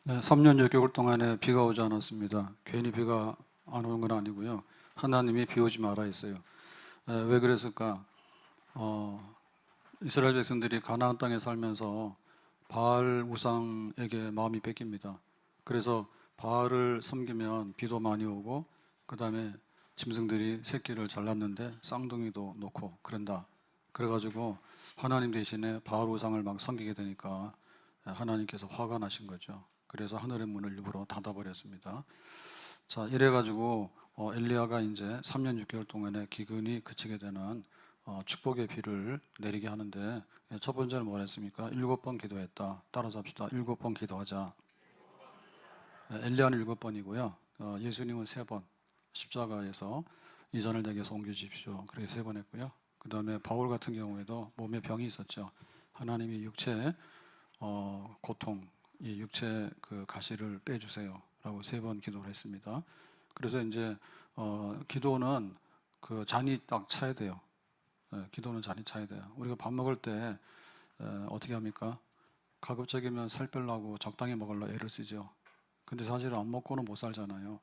네, 3년 6개월 동안에 비가 오지 않았습니다. 괜히 비가 안 오는 건 아니고요. 하나님이 비 오지 말아 했어요. 왜 그랬을까? 이스라엘 백성들이 가나안 땅에 살면서 바알 우상에게 마음이 뺏깁니다. 그래서 바알을 섬기면 비도 많이 오고, 그 다음에 짐승들이 새끼를 잘 낳는데 쌍둥이도 놓고 그런다. 그래가지고 하나님 대신에 바알 우상을 막 섬기게 되니까 하나님께서 화가 나신 거죠. 그래서 하늘의 문을 일부러 닫아버렸습니다. 자, 이래가지고 엘리야가 이제 3년 6개월 동안에 기근이 그치게 되는 축복의 비를 내리게 하는데, 첫 번째는 뭘 했습니까? 7번 기도했다. 따라서 합시다. 7번 기도하자. 엘리야는 7번이고요. 예수님은 3번 십자가에서 이전을 내게서 옮겨주십시오. 그렇게 3번 했고요. 그 다음에 바울 같은 경우에도 몸에 병이 있었죠. 하나님이 육체 고통, 이 육체 그 가시를 빼주세요라고 3번 기도를 했습니다. 그래서 이제 기도는 그 잔이 딱 차야 돼요. 기도는 잔이 차야 돼요. 우리가 밥 먹을 때 어떻게 합니까? 가급적이면 살 빼려고 적당히 먹으려 애를 쓰죠. 근데 사실 안 먹고는 못 살잖아요.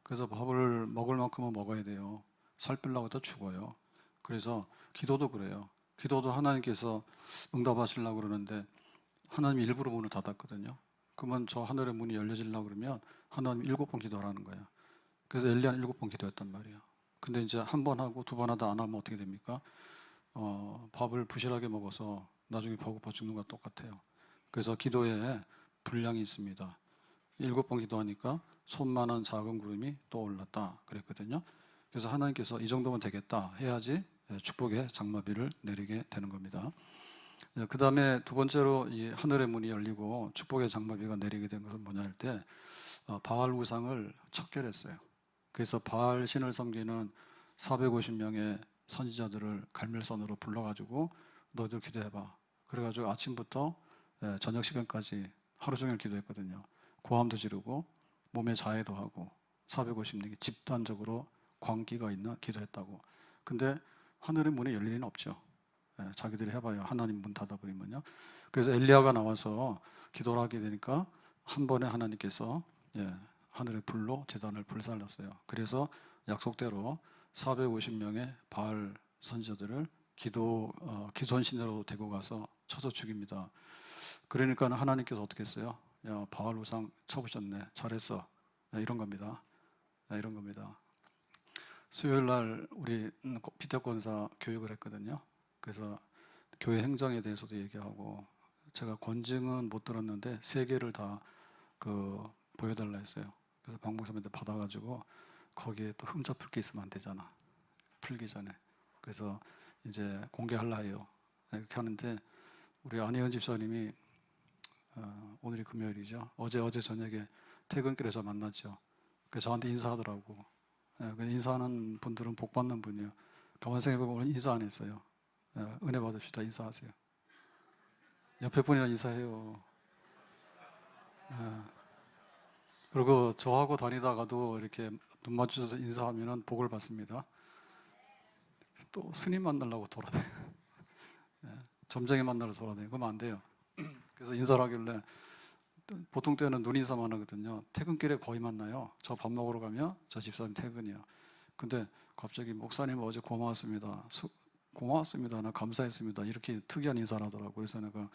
그래서 밥을 먹을 만큼은 먹어야 돼요. 살 빼려고 또 죽어요. 그래서 기도도 그래요. 기도도 하나님께서 응답하시려고 그러는데 하나님이 일부러 문을 닫았거든요. 그러면 저 하늘의 문이 열려지려고 그러면 하나님 7번 기도하라는 거예요. 그래서 엘리야는 7번 기도했단 말이에요. 근데 이제 한 번 하고 두 번 하다 안 하면 어떻게 됩니까? 밥을 부실하게 먹어서 나중에 배고파 죽는 것과 똑같아요. 그래서 기도에 분량이 있습니다. 7번 기도하니까 손만한 작은 구름이 떠올랐다 그랬거든요. 그래서 하나님께서 이 정도면 되겠다 해야지 축복의 장마비를 내리게 되는 겁니다. 그 다음에 두 번째로 이 하늘의 문이 열리고 축복의 장마비가 내리게 된 것은 뭐냐 할 때 바알 우상을 척결했어요. 그래서 바알 신을 섬기는 450명의 선지자들을 갈멜선으로 불러가지고 너희들 기도해봐. 그래가지고 아침부터 저녁 시간까지 하루 종일 기도했거든요. 고함도 지르고 몸에 자해도 하고 450명이 집단적으로 광기가 있나 기도했다고. 근데 하늘의 문이 열릴 리는 없죠. 자기들이 해봐요. 하나님 문 닫아버리면요. 그래서 엘리야가 나와서 기도를 하게 되니까 한 번에 하나님께서 하늘의 불로 제단을 불살랐어요. 그래서 약속대로 450명의 바알 선지자들을 기손신으로 데리고 가서 쳐서 죽입니다. 그러니까 하나님께서 어떻게 했어요? 야, 바알 우상 쳐부셨네. 잘했어. 이런 겁니다. 이런 겁니다. 수요일 날 우리 피터 권사 교육을 했거든요. 그래서 교회 행정에 대해서도 얘기하고, 제가 권증은 못 들었는데 3개를 다 보여달라 했어요. 그래서 박목사님한테 받아가지고 거기에 또 흠잡힐 게 있으면 안 되잖아. 풀기 전에. 그래서 이제 공개하려 해요. 이렇게 하는데 우리 안혜연 집사님이 오늘이 금요일이죠. 어제 저녁에 퇴근길에서 만났죠. 그래서 저한테 인사하더라고. 인사하는 분들은 복 받는 분이에요. 가만 생각해보면 오늘 인사 안 했어요. 은혜 받읍시다. 인사하세요. 옆에 분이랑 인사해요. 그리고 저하고 다니다가도 이렇게 눈 맞추셔서 인사하면 복을 받습니다. 또 스님 만나려고 돌아다녀요. 점쟁이 만나러 돌아다니고 그러면 안 돼요. 그래서 인사를 하길래 보통 때는 눈 인사만 하거든요. 퇴근길에 거의 만나요. 저 밥 먹으러 가면 저 집사님 퇴근이요. 근데 갑자기 목사님 어제 고마웠습니다. 고마웠습니다. 나 감사했습니다. 이렇게 특이한 인사를 하더라고요. 그래서 내가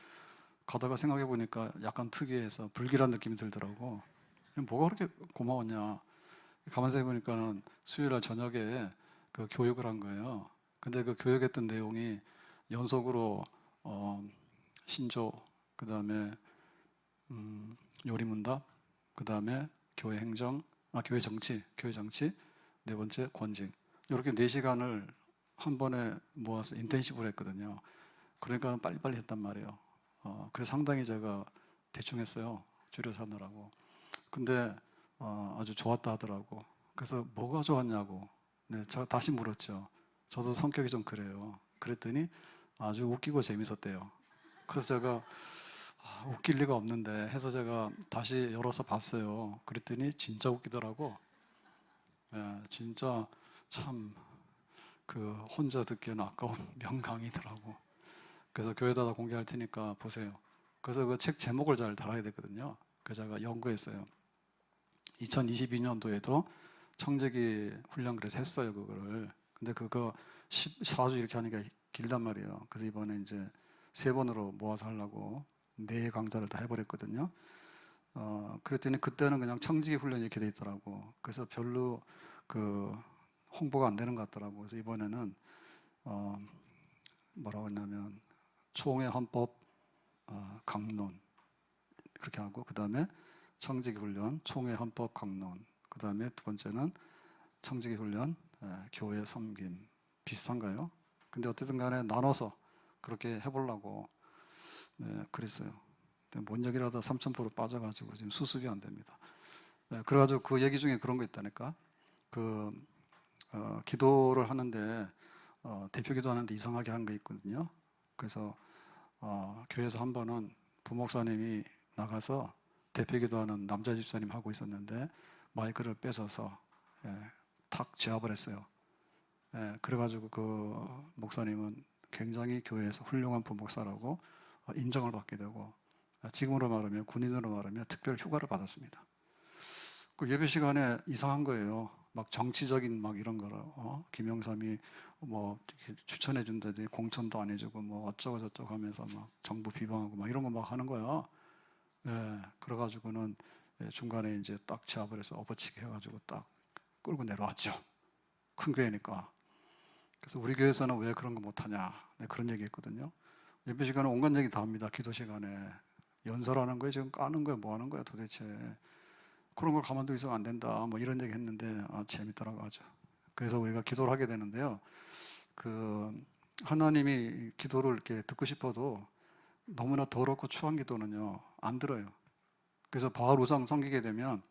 가다가 생각해 보니까 약간 특이해서 불길한 느낌이 들더라고. 뭐가 그렇게 고마웠냐. 가만 생각해 보니까는 수요일 저녁에 그 교육을 한 거예요. 근데 그 교육했던 내용이 연속으로 신조, 그 다음에 요리문답, 그 다음에 교회 행정, 교회 정치, 네 번째 권징. 이렇게 4시간을 한 번에 모아서 인텐시브를 했거든요. 그러니까 빨리빨리 했단 말이에요. 그래서 상당히 제가 대충 했어요. 줄여서 하느라고. 근데 아주 좋았다 하더라고. 그래서 뭐가 좋았냐고. 네, 제가 다시 물었죠. 저도 성격이 좀 그래요. 그랬더니 아주 웃기고 재밌었대요. 그래서 제가 웃길 리가 없는데 해서 제가 다시 열어서 봤어요. 그랬더니 진짜 웃기더라고. 진짜 참 혼자 듣기에는 아까운 명강이더라고. 그래서 교회에다 공개할 테니까 보세요. 그래서 그 책 제목을 잘 달아야 되거든요. 그 제가 연구했어요. 2022년도에도 청재기 훈련 그래서 했어요, 그거를. 근데 그거 14주 이렇게 하니까 길단 말이에요. 그래서 이번에 이제 3번으로 모아서 하려고 4 강좌를 다 해버렸거든요. 그랬더니 그때는 그냥 청지기 훈련이 이렇게 돼 있더라고. 그래서 별로 그 홍보가 안 되는 것 같더라고. 그래서 이번에는 뭐라고 했냐면 총회 헌법 강론 그렇게 하고, 그 다음에 청지기 훈련 총회 헌법 강론, 그 다음에 2번째는 청지기 훈련 교회 섬김. 비슷한가요? 근데 어쨌든 간에 나눠서 그렇게 해보려고 그랬어요. 뭔 얘기를 하다 3,000% 빠져가지고 지금 수습이 안 됩니다. 그래가지고 그 얘기 중에 그런 거 있다니까. 기도를 하는데 대표 기도하는데 이상하게 한 게 있거든요. 그래서 교회에서 한 번은 부목사님이 나가서 대표 기도하는 남자 집사님 하고 있었는데 마이크를 뺏어서 탁 제압을 했어요. 그래가지고 그 목사님은 굉장히 교회에서 훌륭한 부목사라고 인정을 받게 되고, 지금으로 말하면 군인으로 말하면 특별 휴가를 받았습니다. 그 예배 시간에 이상한 거예요. 막 정치적인 막 이런 거를 김영삼이 뭐 추천해 준다더니 공천도 안 해주고 뭐 어쩌고 저쩌고 하면서 막 정부 비방하고 막 이런 거 막 하는 거야. 그래가지고는 중간에 이제 딱 제압을 해서 엎어치기 해가지고 딱 끌고 내려왔죠. 큰 교회니까. 그래서 우리 교회에서는 왜 그런 거 못하냐, 그런 얘기 했거든요. 예배 시간에 온갖 얘기 다 합니다. 기도 시간에 연설하는 거예요, 지금 까는 거예요, 뭐 하는 거예요 도대체. 그런 걸 가만두고 있으면 안 된다, 뭐 이런 얘기 했는데 재밌더라고 아주. 그래서 우리가 기도를 하게 되는데요, 하나님이 기도를 이렇게 듣고 싶어도 너무나 더럽고 추한 기도는요 안 들어요. 그래서 바알 우상 섬기게 되면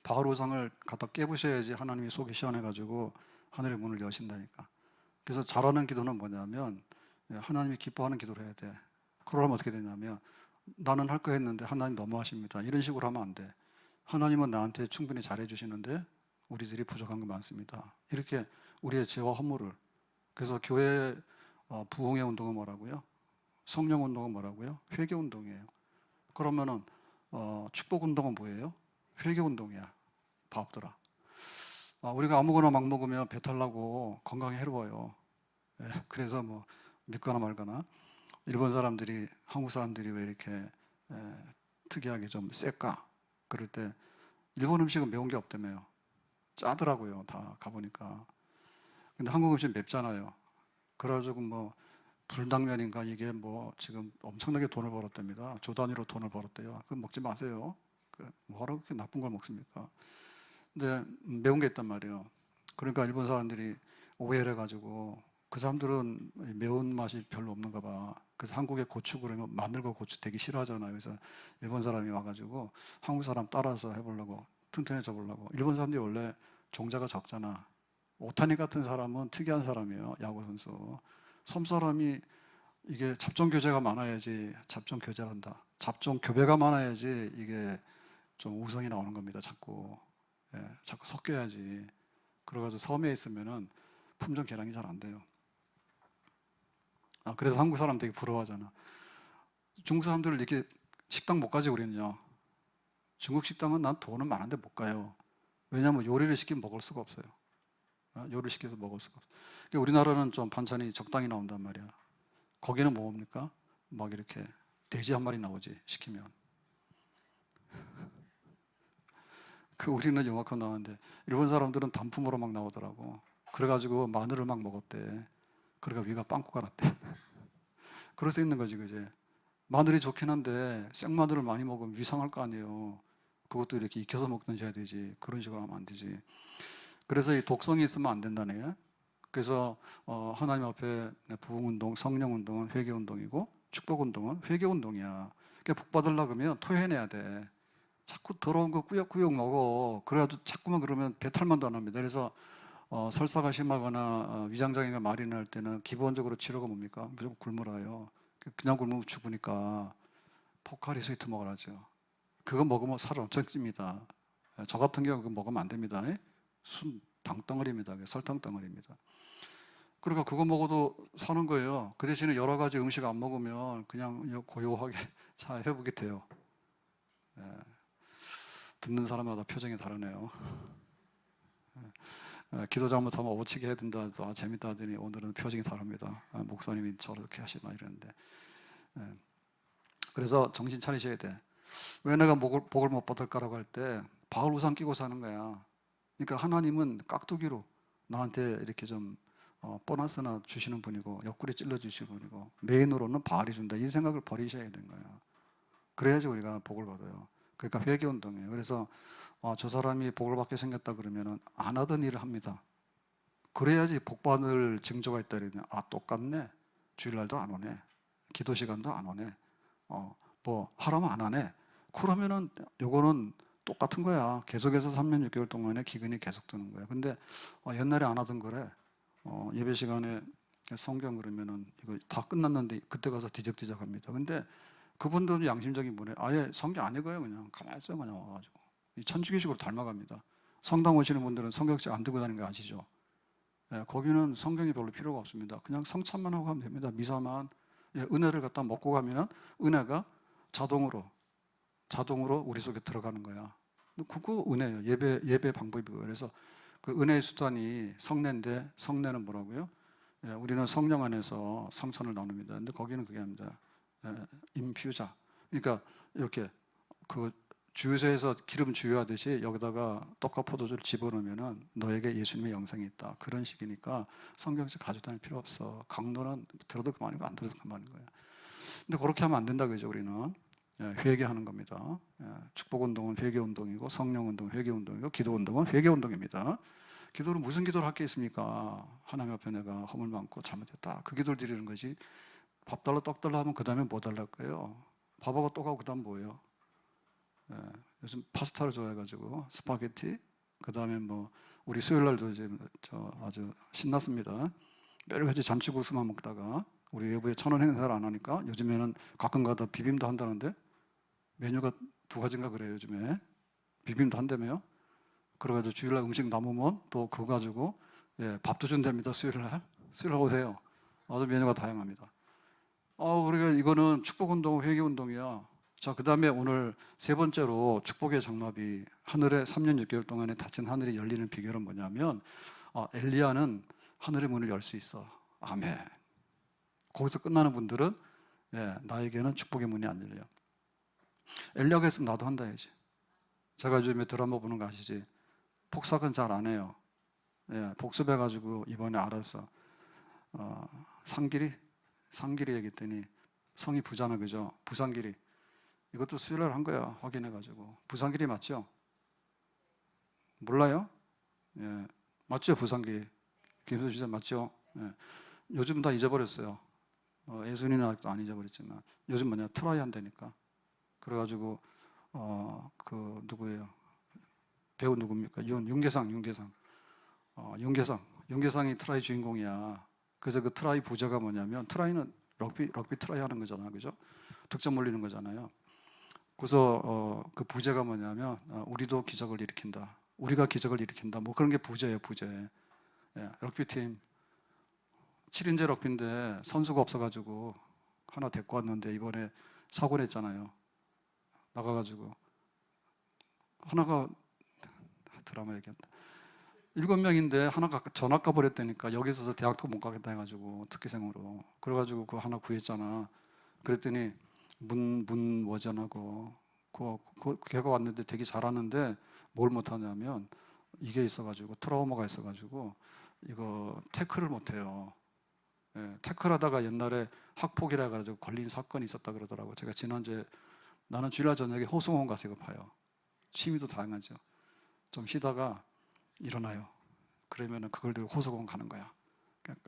바알 우상을 갖다 깨부셔야지 하나님이 속이 시원해가지고 하늘의 문을 여신다니까. 그래서 잘하는 기도는 뭐냐면 하나님이 기뻐하는 기도를 해야 돼. 그러면 어떻게 되냐면 나는 할 거 했는데 하나님 너무하십니다, 이런 식으로 하면 안 돼. 하나님은 나한테 충분히 잘해주시는데 우리들이 부족한 거 많습니다, 이렇게 우리의 죄와 허물을. 그래서 교회 부흥의 운동은 뭐라고요? 성령 운동은 뭐라고요? 회개 운동이에요. 그러면은 축복 운동은 뭐예요? 회개 운동이야. 바보들아. 우리가 아무거나 막 먹으면 배탈 나고 건강에 해로워요. 그래서 뭐 믿거나 말거나, 일본 사람들이 한국 사람들이 왜 이렇게 특이하게 좀 쎄까? 그럴 때 일본 음식은 매운 게 없다며요. 짜더라고요, 다 가보니까. 근데 한국 음식 맵잖아요. 그래가지고 뭐 불당면인가 이게 뭐 지금 엄청나게 돈을 벌었답니다. 조 단위로 돈을 벌었대요. 그거 먹지 마세요. 뭐하러 그렇게 나쁜 걸 먹습니까? 근데 매운 게 있단 말이에요. 그러니까 일본 사람들이 오해를 해가지고, 그 사람들은 매운 맛이 별로 없는가 봐. 그래서 한국에 고추 그러면 마늘과 고추 되게 싫어하잖아요. 그래서 일본 사람이 와가지고 한국 사람 따라서 해보려고, 튼튼해져 보려고. 일본 사람들이 원래 종자가 적잖아. 오타니 같은 사람은 특이한 사람이에요, 야구 선수. 섬 사람이 이게 잡종 교제가 많아야지, 잡종 교제란다. 잡종 교배가 많아야지 이게 좀 우성이 나오는 겁니다. 자꾸 자꾸 섞여야지. 그래가지고 섬에 있으면은 품종 개량이 잘 안 돼요. 그래서 한국 사람 되게 부러워하잖아. 중국 사람들을 이렇게 식당 못 가지 우리는요. 중국 식당은 난 돈은 많은데 못 가요. 왜냐하면 요리를 시키면 먹을 수가 없어요. 요리를 시켜서 먹을 수가 없어요. 그러니까 우리나라는 좀 반찬이 적당히 나온단 말이야. 거기는 뭡니까? 막 이렇게 돼지 한 마리 나오지 시키면. 우리는 요만큼 나오는데 일본 사람들은 단품으로 막 나오더라고. 그래가지고 마늘을 막 먹었대. 그러니까 위가 빵꾸가 났대. 그럴 수 있는 거지, 그제? 마늘이 좋긴 한데 생마늘을 많이 먹으면 위상할 거 아니에요. 그것도 이렇게 익혀서 먹든지 해야 되지. 그런 식으로 하면 안 되지. 그래서 이 독성이 있으면 안 된다네. 그래서 하나님 앞에 부흥운동, 성령운동은 회개운동이고 축복운동은 회개운동이야. 그러니까 복 받으려고 하면 토해내야 돼. 자꾸 더러운 거 꾸역꾸역 먹어. 그래가지고 자꾸만 그러면 배탈만도 안 합니다. 그래서 설사가 심하거나 위장장애가 말이 날 때는 기본적으로 치료가 뭡니까? 무조건 굶으라요. 그냥 굶으면 죽으니까 포카리 스위트 먹으라죠. 그거 먹으면 살 엄청 찝니다. 저 같은 경우 그거 먹으면 안 됩니다. 순 당덩어리입니다. 설탕 덩어리입니다. 그러니까 그거 먹어도 사는 거예요. 그 대신에 여러 가지 음식 안 먹으면 그냥 고요하게 잘 회복이 돼요. 예, 듣는 사람마다 표정이 다르네요. 기도 잘못하면 오치게 해야 된다, 재밌다 하더니 오늘은 표정이 다릅니다. 목사님이 저렇게 하시나 이러는데. 그래서 정신 차리셔야 돼. 왜 내가 복을 못 받을까라고 할 때 바울 우상 끼고 사는 거야. 그러니까 하나님은 깍두기로 나한테 이렇게 좀 보너스나 주시는 분이고 옆구리 찔러 주시는 분이고 메인으로는 바알이 준다, 이 생각을 버리셔야 되는 거야. 그래야지 우리가 복을 받아요. 그러니까 회개 운동이에요. 그래서 저 사람이 복을 받게 생겼다 그러면은 안 하던 일을 합니다. 그래야지 복 받을 징조가 있다 그러면 똑같네. 주일날도 안 오네. 기도 시간도 안 오네. 뭐 하라면 안 하네. 그러면은 요거는 똑같은 거야. 계속해서 3년 6개월 동안에 기근이 계속 드는 거야. 근데 옛날에 안 하던 거래. 예배 시간에 성경 그러면은 이거 다 끝났는데 그때 가서 뒤적뒤적합니다. 근데 그분들은 양심적인 분에 아예 성경 안 읽어요. 그냥 가만히 있어요. 그냥 와가지고 이 천주교식으로 닮아갑니다. 성당 오시는 분들은 성경책 안 들고 다니는 거 아시죠? 예, 거기는 성경이 별로 필요가 없습니다. 그냥 성찬만 하고 가면 됩니다. 미사만. 예, 은혜를 갖다 먹고 가면은 은혜가 자동으로 우리 속에 들어가는 거야. 그거 은혜예요. 예배 방법이고. 그래서 그 은혜의 수단이 성례인데, 성례는 뭐라고요? 예, 우리는 성령 안에서 성찬을 나눕니다. 근데 거기는 그게 아닙니다. 인퓨자. 그러니까 이렇게 그 주유소에서 기름 주유하듯이 여기다가 떡과 포도주를 집어넣으면은 너에게 예수님의 영생이 있다. 그런 식이니까 성경책 가지고 다닐 필요 없어. 강도는 들어도 그만이고 안 들어도 그만인 거야. 근데 그렇게 하면 안 된다 그죠, 우리는. 회개하는 겁니다. 축복운동은 회개운동이고, 성령운동은 회개운동이고, 기도운동은 회개운동입니다. 기도는 무슨 기도를 할 게 있습니까? 하나님 앞에 내가 허물 많고 잘못했다. 그 기도를 드리는 거지. 밥 달라 떡 달라 하면 그 다음에 뭐 달랄 거예요? 밥하고 떡하고 그 다음 뭐예요? 요즘 파스타를 좋아해가지고 스파게티, 그 다음에 뭐 우리 수요일날도 이제 아주 신났습니다. 매일 같이 잔치국수만 먹다가 우리 외부에 천원 행사를 안 하니까 요즘에는 가끔가다 비빔도 한다는데 메뉴가 2가지인가 그래요. 요즘에 비빔도 한다며요. 그래가지고 주일날 음식 남으면 또 그거 가지고 밥도 준답니다. 수요일날 오세요. 아주 메뉴가 다양합니다. 우리가 이거는 축복운동, 회개운동이야. 자, 그 다음에 오늘 3번째로 축복의 장막이 하늘에 3년 6개월 동안에 닫힌 하늘이 열리는 비결은 뭐냐면 엘리야는 하늘의 문을 열 수 있어. 아멘. 거기서 끝나는 분들은 나에게는 축복의 문이 안 열려요. 엘리야가 했으면 나도 한다 해야지. 제가 요즘에 드라마 보는 거 아시지? 폭삭은 잘 안 해요. 복습해가지고 이번에 알았어. 상길이 얘기했더니 성이 부잖아, 그죠? 부산길이. 이것도 수요일날 한 거야. 확인해가지고. 부산길이 맞죠? 몰라요? 예, 맞죠? 부산길이. 김수진 진짜 맞죠? 예. 요즘 다 잊어버렸어요. 예순이는 아직도 안 잊어버렸지만 요즘 뭐냐, 트라이 한다니까. 그래가지고 그 누구예요? 배우 누굽니까? 윤계상. 윤계상이 트라이 주인공이야. 그래서 그 트라이 부제가 뭐냐면, 트라이는 럭비 트라이 하는 거잖아, 그죠? 득점 올리는 거잖아요. 그래서 그 부제가 뭐냐면 우리도 기적을 일으킨다. 우리가 기적을 일으킨다. 뭐 그런 게 부제예요, 부제. 럭비팀 7인제 럭비인데 선수가 없어가지고 하나 데리고 왔는데 이번에 사고 냈잖아요. 나가가지고 하나가 드라마 얘기한다. 7명인데 하나가 전학 가버렸다니까. 여기 있어서 대학도 못 가겠다 해가지고 특기생으로. 그래가지고 그 하나 구했잖아. 그랬더니 문워전하고 걔가 왔는데 되게 잘하는데 뭘 못하냐면 이게 있어가지고 트라우마가 있어가지고 이거 태클을 못해요. 태클하다가 옛날에 학폭이라 해가지고 걸린 사건이 있었다 그러더라고. 제가 지난주에 나는 주일날 저녁에 호수공원 가서 이거 봐요. 취미도 다양하죠. 좀 쉬다가 일어나요. 그러면은 그걸 들고 호수공원 가는 거야.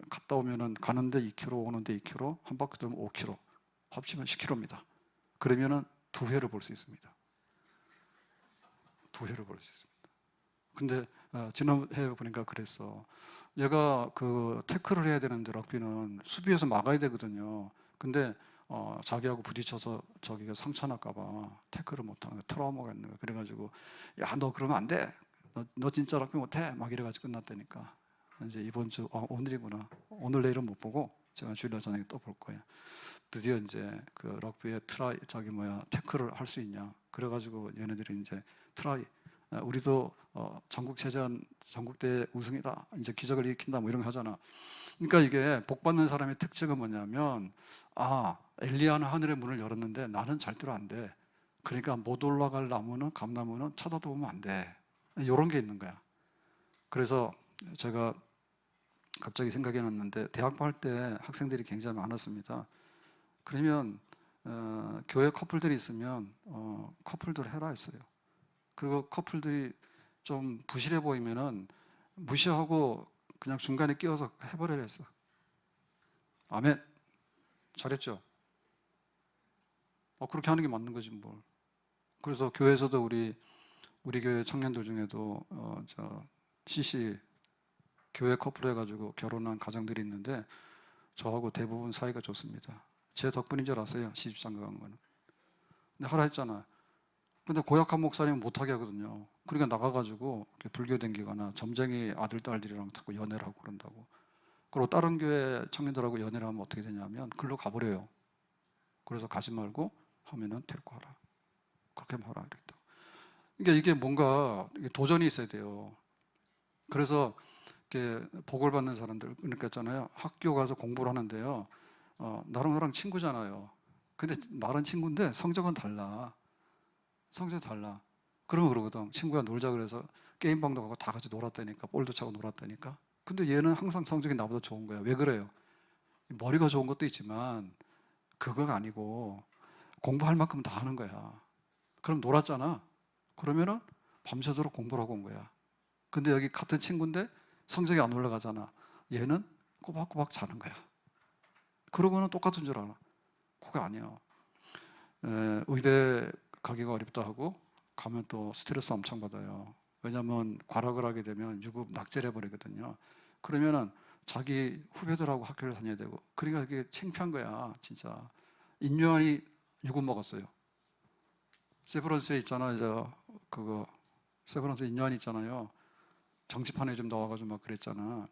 갔다 오면은 가는데 2km, 오는데 2km, 한 바퀴 돌면 5km, 합치면 10km입니다. 그러면은 2회를 볼 수 있습니다. 2회를 볼 수 있습니다. 근데 지난해 보니까 그랬어. 얘가 그 태클을 해야 되는데 럭비는 수비에서 막아야 되거든요. 근데 자기하고 부딪혀서 저기가 상처 날까봐 태클을 못하는 거야. 트라우마가 있는 거야. 그래가지고 야, 너 그러면 안 돼. 너 진짜 럭비 못해. 막 이래가지고 끝났다니까. 이제 이번 주 오늘이구나. 오늘 내일은 못 보고 제가 주일날 저녁에 또 볼 거예요. 드디어 이제 그 럭비의 태클을 할 수 있냐. 그래가지고 얘네들이 이제 우리도 전국체전 전국대 우승이다. 이제 기적을 일으킨다. 뭐 이런 거 하잖아. 그러니까 이게 복 받는 사람의 특징은 뭐냐면 엘리야는 하늘의 문을 열었는데 나는 절대로 안 돼. 그러니까 못 올라갈 나무는 감나무는 쳐다도 보면 안 돼. 이런 게 있는 거야. 그래서 제가 갑자기 생각이 났는데 대학부 할 때 학생들이 굉장히 많았습니다. 그러면 교회 커플들이 있으면 커플들 해라 했어요. 그리고 커플들이 좀 부실해 보이면은 무시하고 그냥 중간에 끼워서 해버려야 했어. 아멘. 잘했죠? 그렇게 하는 게 맞는 거지 뭘. 그래서 교회에서도 우리 교회 청년들 중에도 CC 교회 커플 해가지고 결혼한 가정들이 있는데 저하고 대부분 사이가 좋습니다. 제 덕분인 줄 아세요? 시집장가 간 거는. 근데 하라 했잖아. 근데 고약한 목사님은 못하게 하거든요. 그러니까 나가가지고 불교 댕기거나 점쟁이 아들 딸들이랑 자꾸 연애를 하고 그런다고. 그리고 다른 교회 청년들하고 연애를 하면 어떻게 되냐면 글로 가버려요. 그래서 가지 말고 하면은 데리고 하라. 그렇게 하라 이랬다. 그러니까 이게 뭔가 도전이 있어야 돼요. 그래서 이렇게 복을 받는 사람들, 그러니까 있잖아요. 학교 가서 공부를 하는데요. 나랑 친구잖아요. 근데 말은 친구인데 성적은 달라. 성적이 달라. 그러면 그러거든. 친구가 놀자 그래서 게임방도 가고 다 같이 놀았다니까. 볼도 차고 놀았다니까. 근데 얘는 항상 성적이 나보다 좋은 거야. 왜 그래요? 머리가 좋은 것도 있지만 그거가 아니고 공부할 만큼 다 하는 거야. 그럼 놀았잖아. 그러면은 밤새도록 공부를 하고 온 거야. 근데 여기 같은 친구인데 성적이 안 올라가잖아. 얘는 꼬박꼬박 자는 거야. 그러고는 똑같은 줄 알아. 그거 아니야. 의대 가기가 어렵다 하고 가면 또 스트레스 엄청 받아요. 왜냐하면 과락을 하게 되면 유급 낙제를 해버리거든요. 그러면은 자기 후배들하고 학교를 다녀야 되고, 그러니까 그게 창피한 거야, 진짜. 인류안이 유급 먹었어요. 세브란스에 있잖아, 세브란스 인류안 있잖아요. 정치판에 좀 나와가지고 막 그랬잖아.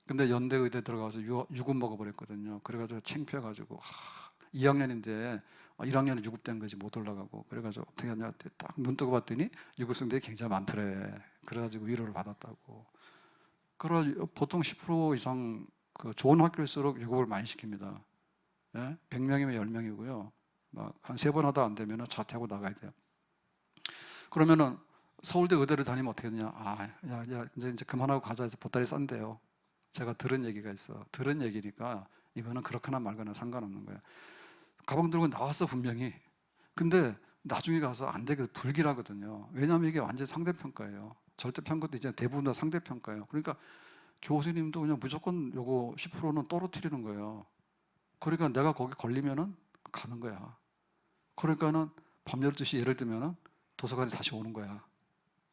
근데 연대 의대 들어가서 유급 먹어버렸거든요. 그래가지고 창피해가지고 2학년인데 1학년에 유급된 거지 못 올라가고. 그래가지고 어떻게 하냐 딱 눈 뜨고 봤더니 유급생들이 굉장히 많더래. 그래가지고 위로를 받았다고. 보통 10% 이상 그 좋은 학교일수록 유급을 많이 시킵니다. 예? 100명이면 10명이고요. 막 한 3번 하다 안 되면 자퇴하고 나가야 돼요. 그러면은 서울대 의대를 다니면 어떻게 되냐? 야, 이제 그만하고 가자 해서 보따리 싼대요. 제가 들은 얘기가 있어. 들은 얘기니까 이거는 그렇거나 말거나 상관없는 거야. 가방 들고 나왔어, 분명히. 근데 나중에 가서 안 되게 불길하거든요. 왜냐하면 이게 완전 상대평가예요. 절대평가도 이제 대부분 다 상대평가예요. 그러니까 교수님도 그냥 무조건 요거 10%는 떨어뜨리는 거예요. 그러니까 내가 거기 걸리면은 가는 거야. 그러니까는 밤 12시 예를 들면은 도서관에 다시 오는 거야.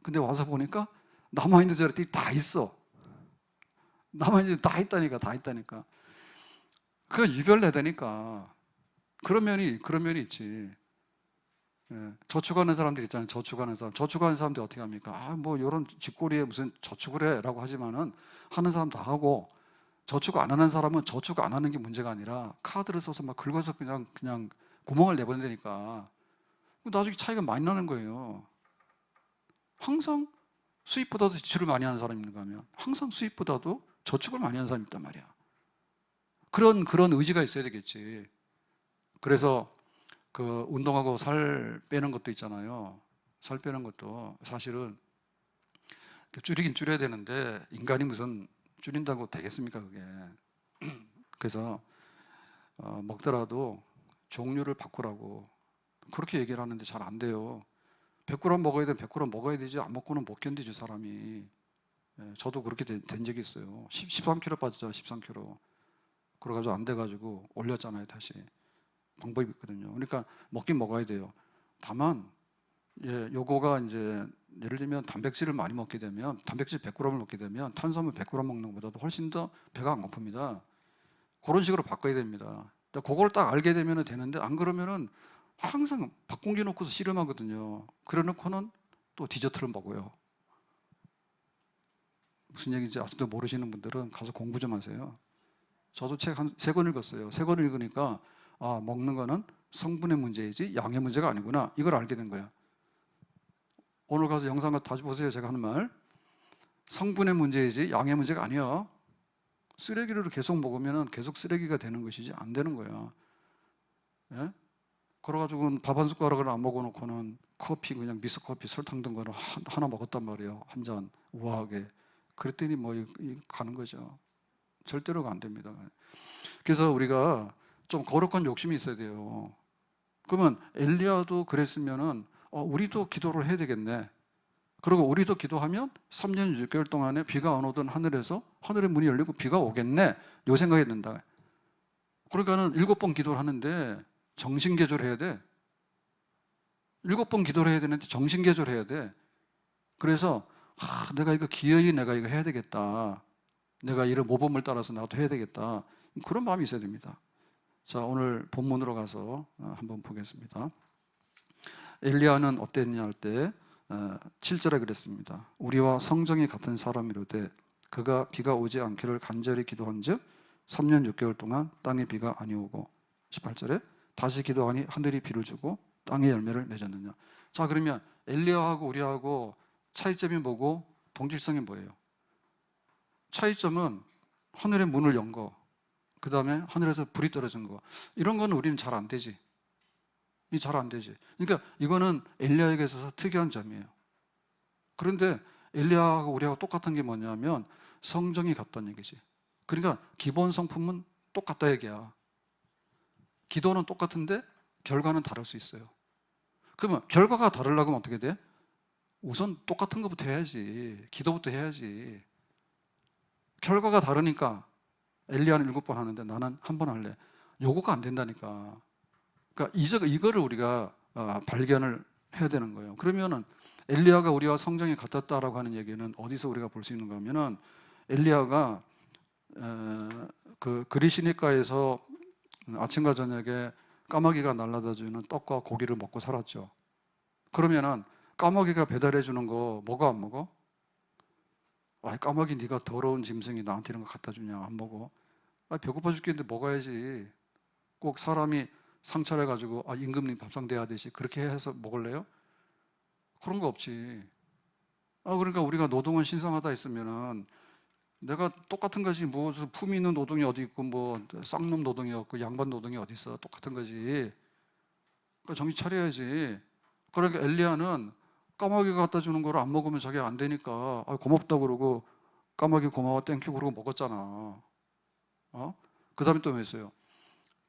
근데 와서 보니까 남아있는 자리들이 다 있어. 남아있는 다 있다니까. 그거 유별내야 되니까. 그런 면이 있지. 예. 저축하는 사람들 있잖아요. 저축하는 사람들 어떻게 합니까? 뭐 이런 집꼬리에 무슨 저축을 해라고 하지만은 하는 사람 다 하고, 저축 안 하는 사람은 저축 안 하는 게 문제가 아니라 카드를 써서 막 긁어서 그냥 구멍을 내버린다니까. 나중에 차이가 많이 나는 거예요. 항상 수입보다도 지출을 많이 하는 사람이 있는가 하면 항상 수입보다도 저축을 많이 하는 사람이 있단 말이야. 그런 의지가 있어야 되겠지. 그래서 그 운동하고 살 빼는 것도 있잖아요. 살 빼는 것도 사실은 줄이긴 줄여야 되는데 인간이 무슨 줄인다고 되겠습니까, 그게. 그래서 먹더라도 종류를 바꾸라고 그렇게 얘기를 하는데 잘 안 돼요. 100g 먹어야 되면 100g 먹어야 되지, 안 먹고는 못 견디죠, 사람이. 예, 저도 그렇게 된 적이 있어요. 13kg 빠졌잖아요, 13kg. 그래가지고 안 돼가지고 올렸잖아요, 다시. 방법이 있거든요. 그러니까 먹긴 먹어야 돼요. 다만, 요거가 이제 예를 들면 단백질을 많이 먹게 되면, 단백질 100g을 먹게 되면 탄수화물 100g 먹는 것보다도 훨씬 더 배가 안 고픕니다. 그런 식으로 바꿔야 됩니다. 그걸 딱 알게 되면 되는데, 안 그러면은 항상 밥 공기 놓고서 씨름하거든요. 그래 놓고는 또 디저트를 먹어요. 무슨 얘기인지 아직도 모르시는 분들은 가서 공부 좀 하세요. 저도 책 한 3권 읽었어요. 3권 읽으니까 아, 먹는 거는 성분의 문제이지 양의 문제가 아니구나. 이걸 알게 된 거야. 오늘 가서 영상 다시 보세요. 제가 하는 말. 성분의 문제이지 양의 문제가 아니야. 쓰레기를 계속 먹으면 계속 쓰레기가 되는 것이지 안 되는 거야. 예? 그래가지고 밥 한 숟가락을 안 먹어놓고는 커피 그냥 미스커피 설탕 든 거를 하나 먹었단 말이에요. 한 잔 우아하게. 그랬더니 뭐 가는 거죠. 절대로 안 됩니다. 그래서 우리가 좀 거룩한 욕심이 있어야 돼요. 그러면 엘리야도 그랬으면은 우리도 기도를 해야 되겠네. 그리고 우리도 기도하면 3년 6개월 동안에 비가 안 오던 하늘에서 하늘의 문이 열리고 비가 오겠네. 요 생각이 든다. 그러니까는 7번 기도를 하는데 정신개조를 해야 돼. 7번 기도를 해야 되는데 정신개조를 해야 돼. 그래서 내가 이거 기어이 내가 이거 해야 되겠다. 내가 이런 모범을 따라서 나도 해야 되겠다. 그런 마음이 있어야 됩니다. 자, 오늘 본문으로 가서 한번 보겠습니다. 엘리야는 어땠냐 할 때 7절에 그랬습니다. 우리와 성정이 같은 사람이로되 그가 비가 오지 않기를 간절히 기도한즉 3년 6개월 동안 땅에 비가 아니오고 18절에 다시 기도하니 하늘이 비를 주고 땅에 열매를 맺었느냐. 자, 그러면 엘리야하고 우리하고 차이점이 뭐고 동질성이 뭐예요? 차이점은 하늘의 문을 연 거, 그 다음에 하늘에서 불이 떨어진 거. 이런 건 우리는 잘 안 되지. 잘 안 되지. 그러니까 이거는 엘리야에게 있어서 특이한 점이에요. 그런데 엘리야하고 우리하고 똑같은 게 뭐냐면 성정이 같다는 얘기지. 그러니까 기본 성품은 똑같다 얘기야. 기도는 똑같은데 결과는 다를 수 있어요. 그러면 결과가 다르려면 어떻게 돼? 우선 똑같은 것부터 해야지. 기도부터 해야지. 결과가 다르니까 엘리야는 7번 하는데 나는 한 번 할래. 요거가 안 된다니까. 그러니까 이거를 우리가 발견을 해야 되는 거예요. 그러면은 엘리야가 우리와 성정이 같았다라고 하는 얘기는 어디서 우리가 볼 수 있는가 하면은 엘리야가 그 그리시니가에서 아침과 저녁에 까마귀가 날라다 주는 떡과 고기를 먹고 살았죠. 그러면은 까마귀가 배달해 주는 거 먹어 안 먹어? 까마귀 네가 더러운 짐승이 나한테 이런 거 갖다 주냐? 안 먹어. 배고파 죽겠는데 먹어야지. 꼭 사람이 상차려 가지고 임금님 밥상 돼야 되지 그렇게 해서 먹을래요? 그런 거 없지. 그러니까 우리가 노동은 신성하다 했으면은 내가 똑같은 것이 무슨 품위 있는 노동이 어디 있고 뭐 쌍놈 노동이 없고 양반 노동이 어디 있어? 똑같은 거지. 그러니까 정신 차려야지. 그러니까 엘리야는 까마귀가 갖다 주는 거를 안 먹으면 자기가 안 되니까 고맙다 그러고 까마귀 고마워 땡큐 그러고 먹었잖아. 그 다음에 또 뭐 했어요?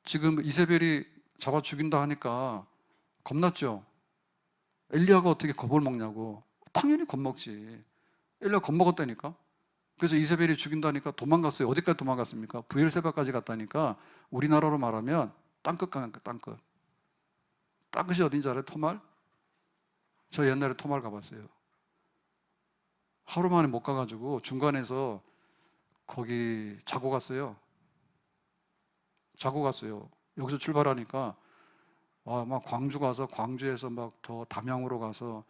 지금 이세벨이 잡아 죽인다 하니까 겁났죠. 엘리야가 어떻게 겁을 먹냐고. 당연히 겁먹지. 엘리야가 겁먹었다니까. 그래서 이세벨이 죽인다니까 도망갔어요. 어디까지 도망갔습니까? 브엘세바까지 갔다니까. 우리나라로 말하면 땅끝 가니까 땅끝. 땅끝이 어딘지 알아요? 토말? 저 옛날에 토말 가봤어요. 하루 만에 못 가가지고 중간에서 거기 자고 갔어요. 여기서 출발하니까 막 광주 가서 광주에서 막 더 담양으로 가서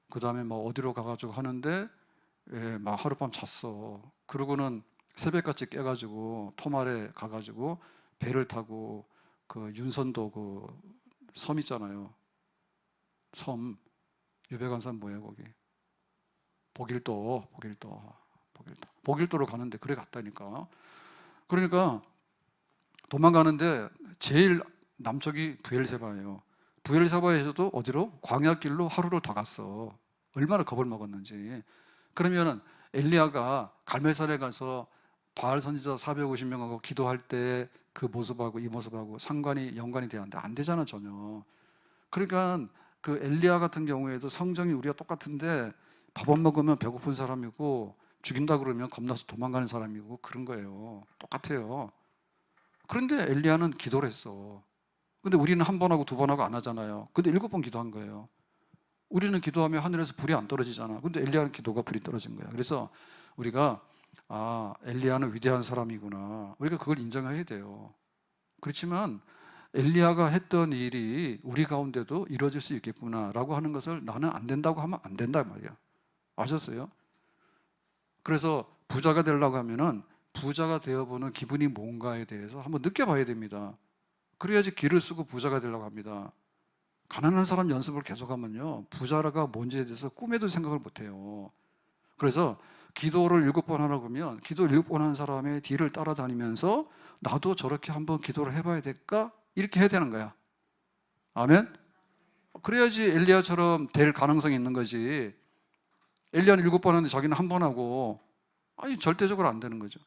그 다음에 막 어디로 가가지고 하는데 막 하룻밤 잤어. 그러고는 새벽같이 깨가지고 토말에 가가지고 배를 타고 그 윤선도 그 섬 있잖아요. 섬 유배관산 뭐예요 거기? 복일도로 가는데 그래 갔다니까. 그러니까 도망가는데 제일 남쪽이 브엘세바예요. 브엘세바에서도 어디로? 광야길로 하루를 더 갔어. 얼마나 겁을 먹었는지. 그러면은 엘리야가 갈멜산에 가서 바알 선지자 450명하고 기도할 때 그 모습하고 이 모습하고 연관이 되는데 안 되잖아 전혀. 그러니까 그 엘리야 같은 경우에도 성정이 우리가 똑같은데 밥 안 먹으면 배고픈 사람이고 죽인다 그러면 겁나서 도망가는 사람이고 그런 거예요. 똑같아요. 그런데 엘리야는 기도를 했어. 근데 우리는 한 번 하고 두 번 하고 안 하잖아요. 근데 7번 기도한 거예요. 우리는 기도하면 하늘에서 불이 안 떨어지잖아. 근데 엘리야는 기도가 불이 떨어진 거야. 그래서 우리가 엘리야는 위대한 사람이구나. 우리가 그걸 인정해야 돼요. 그렇지만 엘리야가 했던 일이 우리 가운데도 이루어질 수 있겠구나라고 하는 것을 나는 안 된다고 하면 안 된다 말이야. 아셨어요? 그래서 부자가 되려고 하면은 부자가 되어보는 기분이 뭔가에 대해서 한번 느껴봐야 됩니다. 그래야지 기를 쓰고 부자가 되려고 합니다. 가난한 사람 연습을 계속하면요, 부자가 뭔지에 대해서 꿈에도 생각을 못해요. 그래서 기도를 7번 하라고 그러면 기도 7번 하는 사람의 뒤를 따라다니면서 나도 저렇게 한번 기도를 해봐야 될까? 이렇게 해야 되는 거야. 아멘? 그래야지 엘리야처럼 될 가능성이 있는 거지. 엘리야는 7번 하는데 자기는 한 번 하고, 아니 절대적으로 안 되는 거죠.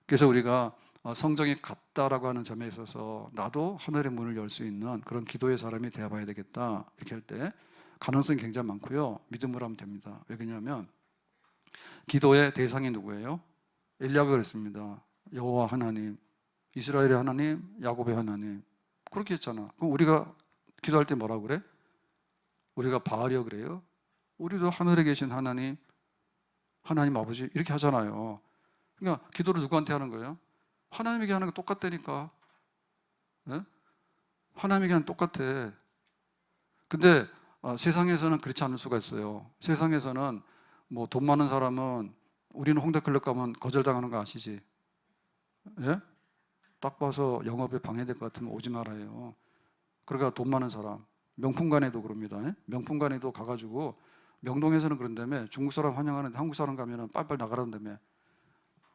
그래서 우리가 성정이 같다라고 하는 점에 있어서 나도 하늘의 문을 열 수 있는 그런 기도의 사람이 되어봐야 되겠다, 이렇게 할 때 가능성이 굉장히 많고요. 믿음으로 하면 됩니다. 왜 그러냐면 기도의 대상이 누구예요? 엘리야가 그랬습니다. 여호와 하나님, 이스라엘의 하나님, 야곱의 하나님. 그렇게 했잖아. 그럼 우리가 기도할 때 뭐라고 그래? 우리가 바알이요 그래요? 우리도 하늘에 계신 하나님, 하나님 아버지 이렇게 하잖아요. 그러니까 기도를 누구한테 하는 거예요? 하나님에게 하는 거 똑같다니까. 네? 하나님에게 하는 똑같아. 근데 세상에서는 그렇지 않을 수가 있어요. 세상에서는 뭐 돈 많은 사람은, 우리는 홍대클럽 가면 거절당하는 거 아시지? 예? 딱 봐서 영업에 방해될 것 같으면 오지 말아요. 그러니까 돈 많은 사람, 명품관에도 그럽니다. 예? 명품관에도 가가지고, 명동에서는 그런다며 중국 사람 환영하는데 한국 사람 가면은 빨빨 나가라는다며.